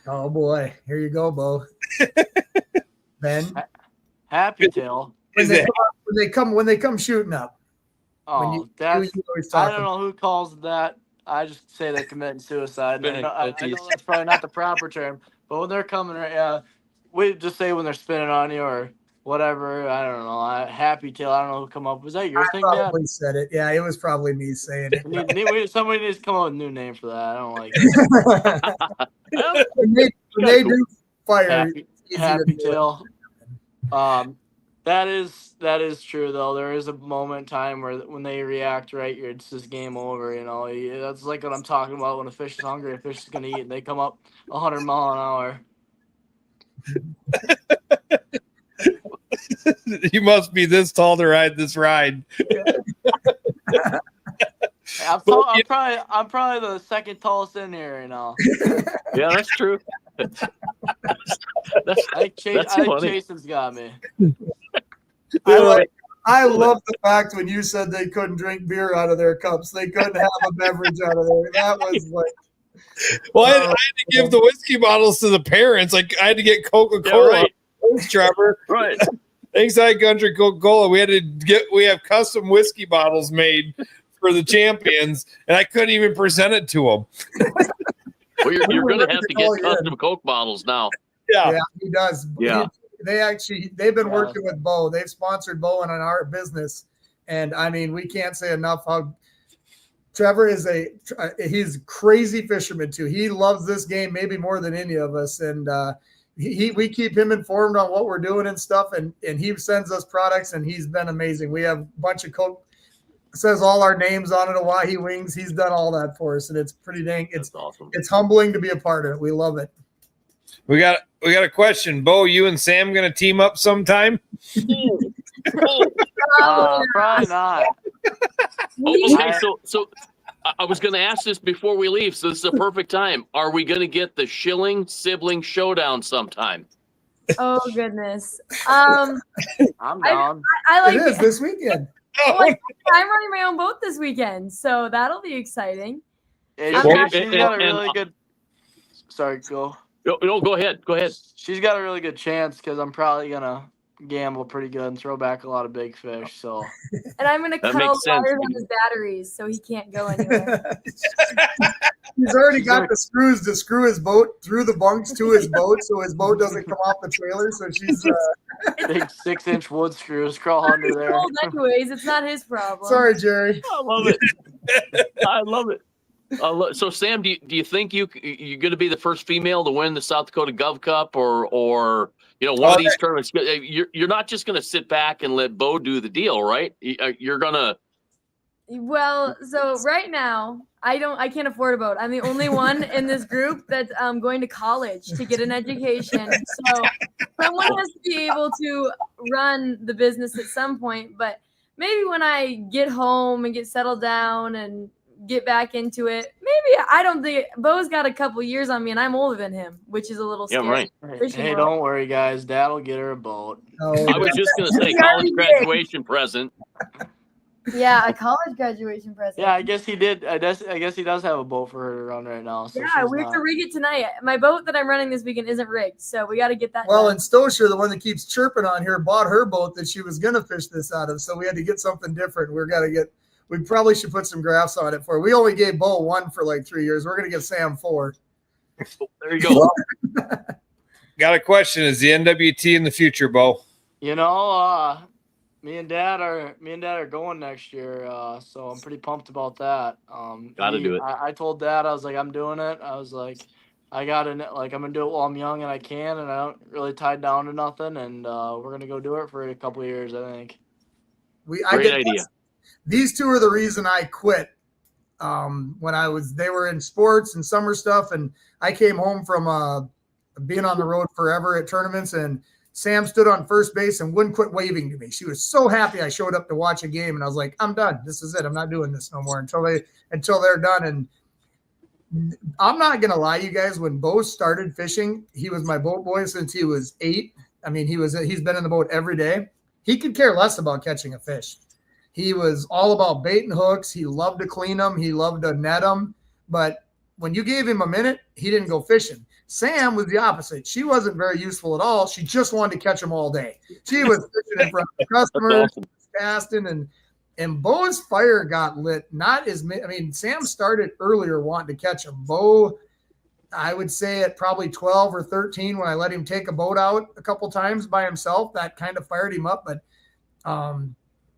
Oh boy, here you go, Beau. Ben, Happy Tail. When they come shooting up. Oh, I don't know who calls that. I just say they're committing suicide. I know that's probably not the proper term, but when they're coming, we just say when they're spinning on you or whatever. I don't know. Happy Tail. I don't know who come up. Was that your thing, Dad? Probably said it. Yeah, it was probably me saying it. Somebody needs to come up with a new name for that. I don't like it. when they do fire, Happy Tail. That is true though. There is a moment in time where when they react right, it's just game over. That's like what I'm talking about. When a fish is hungry, a fish is gonna eat, and they come up 100 miles an hour. You must be this tall to ride this ride. I'm probably the second tallest in here right now. Yeah, that's true. I think funny. Jason's got me. I love the fact when you said they couldn't drink beer out of their cups. They couldn't have a beverage out of there. That was like. Well, I had to give the whiskey bottles to the parents. Like I had to get Coca-Cola. Yeah, right. Thanks, Trevor. Right. Thanks, High Country Coca-Cola. We have custom whiskey bottles made for the champions, and I couldn't even present it to them. Well, you're going to have to get custom Coke bottles now. Yeah, he does. Yeah. They've been working with Beau. They've sponsored Beau in our business, and I mean, we can't say enough how Trevor is he's a crazy fisherman too. He loves this game maybe more than any of us, and we keep him informed on what we're doing and stuff, and he sends us products, and he's been amazing. We have a bunch of Coke. Says all our names on it, Oahe Wings. He's done all that for us, and it's pretty dang. It's awesome. It's humbling to be a part of it. We love it. We got a question, Beau. You and Sam going to team up sometime? Probably not. Okay, so I was going to ask this before we leave, so this is a perfect time. Are we going to get the Schilling sibling showdown sometime? Oh goodness. I'm down. I like it is this weekend. I'm running my own boat this weekend, so that'll be exciting. She's got a really good. Sorry, go. No, go ahead. Go ahead. She's got a really good chance because I'm probably gonna gamble pretty good and throw back a lot of big fish. So. And I'm gonna cut all the wires on his batteries so he can't go anywhere. He's already got the screws to screw his boat through the bunks to his boat, so his boat doesn't come off the trailer. So she's big 6-inch wood screws crawl under there. Anyways, it's not his problem. Sorry, Jerry. I love it. I love it. So, Sam, do you think you're going to be the first female to win the South Dakota Gov Cup, or one of these tournaments? You're not just going to sit back and let Beau do the deal, right? You're going to. Well, so right now I can't afford a boat. I'm the only one in this group that's going to college to get an education. So someone has to be able to run the business at some point. But maybe when I get home and get settled down and get back into it, maybe. I don't think Beau's got a couple years on me, and I'm older than him, which is a little scary. Yeah, right. Hey, don't worry, guys. Dad'll get her a boat. Oh, I was just going to say college graduation present. Yeah, a college graduation present. Yeah, I guess he did. I guess he does have a boat for her to run right now. So yeah, we have to rig it tonight. My boat that I'm running this weekend isn't rigged, so we got to get that Well, done. and Stosher, the one that keeps chirping on here, bought her boat that she was going to fish this out of, so we had to get something different. We probably should put some graphs on it for her. We only gave Beau one for like 3 years. We're going to give Sam 4. There you go. Got a question. Is the NWT in the future, Beau? Me and Dad are going next year, so I'm pretty pumped about that. Gotta do it. I told Dad, I was like, I'm doing it. I was like, I'm gonna do it while I'm young and I can, and I don't really tied down to nothing, and we're gonna go do it for a couple of years, I think. Great idea. These two are the reason I quit. They were in sports and summer stuff, and I came home from being on the road forever at tournaments, and Sam stood on first base and wouldn't quit waving to me. She was so happy I showed up to watch a game, and I was like, I'm done. This is it. I'm not doing this no more until they're done. And I'm not gonna lie, you guys, when Beau started fishing, he was my boat boy since he was 8. I mean, he's been in the boat every day. He could care less about catching a fish. He was all about bait and hooks. He loved to clean them. He loved to net them. But when you gave him a minute, he didn't go fishing. Sam was the opposite. She wasn't very useful at all. She just wanted to catch them all day. She was fishing in front of customers, casting, and Beau's fire got lit. Sam started earlier wanting to catch them. Beau, I would say at probably 12 or 13 when I let him take a boat out a couple times by himself, that kind of fired him up. But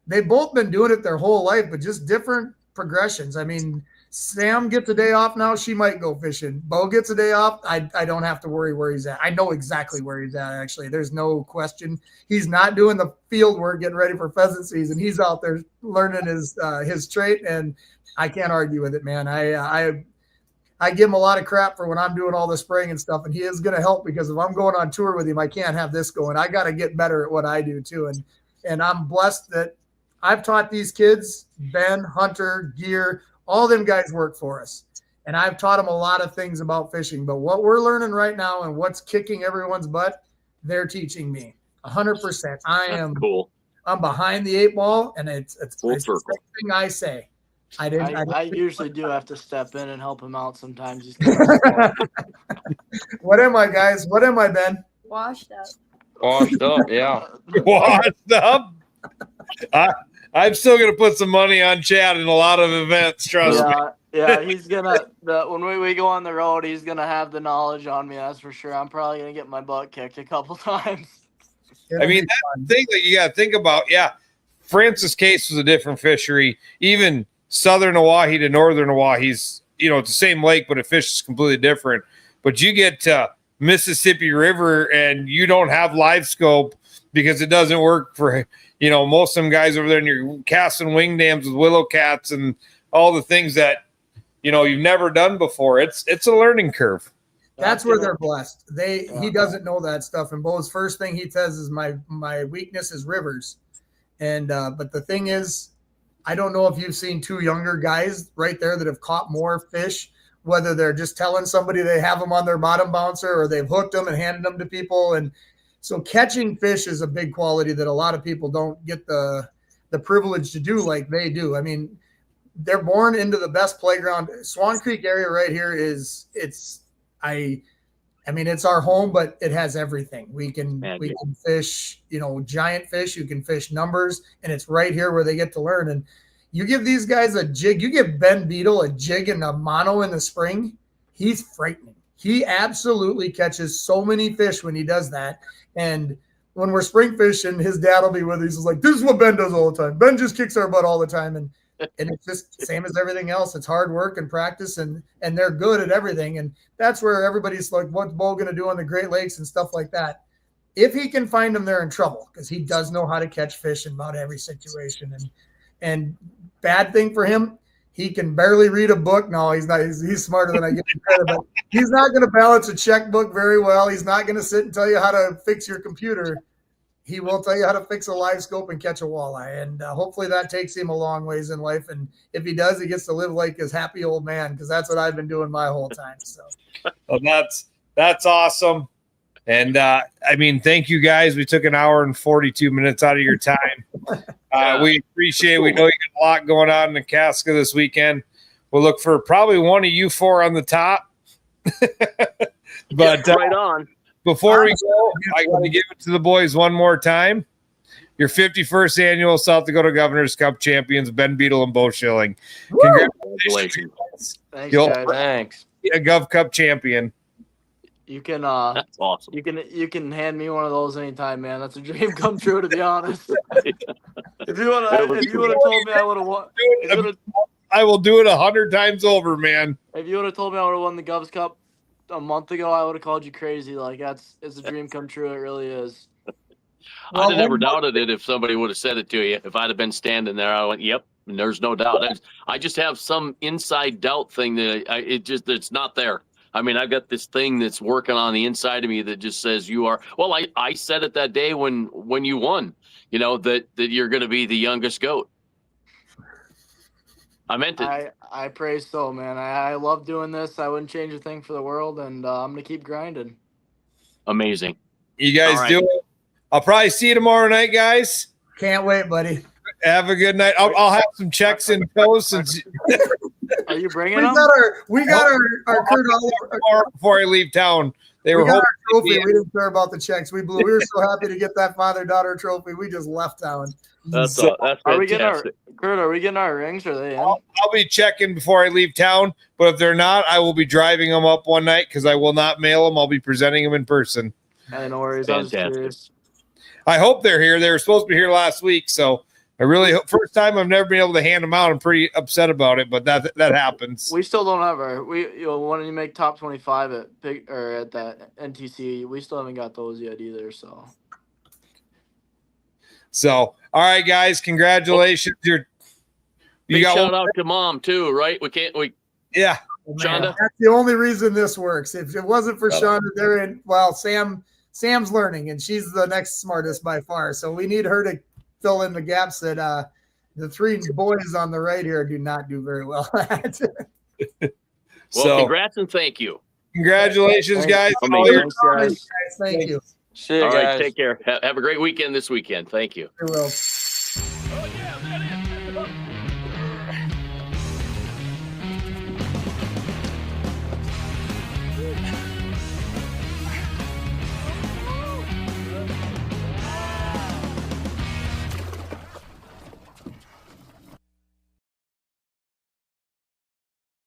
they've both been doing it their whole life, but just different progressions. I mean, Sam gets a day off now. She might go fishing. Beau gets a day off. I don't have to worry where he's at. I know exactly where he's at, actually. There's no question. He's not doing the field work, getting ready for pheasant season. He's out there learning his trait, and I can't argue with it, man. I give him a lot of crap for when I'm doing all the spraying and stuff, and he is going to help because if I'm going on tour with him, I can't have this going. I got to get better at what I do, too. And And I'm blessed that I've taught these kids, Ben, Hunter, Gear, all them guys work for us. And I've taught them a lot of things about fishing. But what we're learning right now and what's kicking everyone's butt, they're teaching me 100%. That's cool. I'm behind the 8 ball, and it's Full the circle. same thing I say. I usually do have to step in and help him out sometimes. What am I, guys? What am I, Ben? Washed up. Washed up, yeah. Washed up. I'm still gonna put some money on Chad in a lot of events. Trust me. Yeah, he's gonna. When we go on the road, he's gonna have the knowledge on me. That's for sure. I'm probably gonna get my butt kicked a couple times. I mean, that's the thing that you got to think about. Yeah, Francis Case was a different fishery. Even southern Oahe to northern Oahe's, it's the same lake, but a fish is completely different. But you get to Mississippi River and you don't have live scope because it doesn't work for, most of them guys over there, and you're casting wing dams with willow cats and all the things that, you've never done before. It's a learning curve. That's where they're blessed. He doesn't know that stuff. And Beau's first thing he says is my weakness is rivers. And but the thing is, I don't know if you've seen 2 younger guys right there that have caught more fish, whether they're just telling somebody they have them on their bottom bouncer or they've hooked them and handed them to people. And so catching fish is a big quality that a lot of people don't get the privilege to do like they do. I mean, they're born into the best playground. Swan Creek area right here it's our home, but it has everything. We can fish, giant fish. You can fish numbers, and it's right here where they get to learn. And you give these guys a jig. You give Ben Beadle a jig and a mono in the spring, he's frightening. He absolutely catches so many fish when he does that. And when we're spring fishing, his dad will be with us. He's like, this is what Ben does all the time. Ben just kicks our butt all the time. And it's just the same as everything else. It's hard work and practice, and they're good at everything. And that's where everybody's like, what's Beau going to do on the Great Lakes and stuff like that? If he can find them, they're in trouble because he does know how to catch fish in about every situation. And bad thing for him, he can barely read a book. No, he's not. He's smarter than I give him credit, but he's not going to balance a checkbook very well. He's not going to sit and tell you how to fix your computer. He will tell you how to fix a live scope and catch a walleye. And hopefully that takes him a long ways in life. And if he does, he gets to live like his happy old man, because that's what I've been doing my whole time. So well, that's awesome. And thank you guys. We took 1 hour and 42 minutes out of your time. We appreciate it. We know you got a lot going on in the Casca this weekend. We'll look for probably one of you 4 on the top. But right on. Before we go, I got to give it to the boys one more time. Your 51st annual South Dakota Governor's Cup champions, Ben Beadle and Beau Schilling. Congratulations. Thanks. A Gov Cup champion. You can that's awesome. You can hand me one of those anytime, man. That's a dream come true, to be honest. If you would have told me I would have won, I will do it 100 times over, man. If you would have told me I would have won the Govs Cup a month ago, I would have called you crazy. Like, it's a dream come true. It really is. I'd have never doubted it if somebody would have said it to you. If I'd have been standing there, I went, yep, and there's no doubt. I just have some inside doubt thing that it's not there. I mean, I've got this thing that's working on the inside of me that just says you are. Well, I said it that day when you won, that you're going to be the youngest goat. I meant it. I praise so, man. I love doing this. I wouldn't change a thing for the world, and I'm going to keep grinding. Amazing. You guys do it. I'll probably see you tomorrow night, guys. Can't wait, buddy. Have a good night. I'll have some checks in tow since. Are you bringing them? We got our Kurt Oliver before I leave town. They were got our trophy. We didn't care about the checks. We were so happy to get that father-daughter trophy. We just left town. That's fantastic. Are we getting our rings? Are they in? I'll be checking before I leave town, but if they're not, I will be driving them up one night because I will not mail them. I'll be presenting them in person. Hey, no worries. I was curious. I hope they're here. They were supposed to be here last week, so I really hope. First time I've never been able to hand them out. I'm pretty upset about it, but that happens. We still don't have when you make top 25 at that NTC, we still haven't got those yet either. So, all right, guys, congratulations. Big shout out to Mom too, right? Yeah. Shonda. That's the only reason this works. If it wasn't for Shonda, Sam's learning, and she's the next smartest by far. So we need her to fill in the gaps that the three boys on the right here do not do very well at. Well, congrats and thank you. Congratulations, guys. Thanks, guys. Thank you. See you All guys. right, take care. Have a great weekend this weekend. Thank you. Very well. Oh, yeah, that is.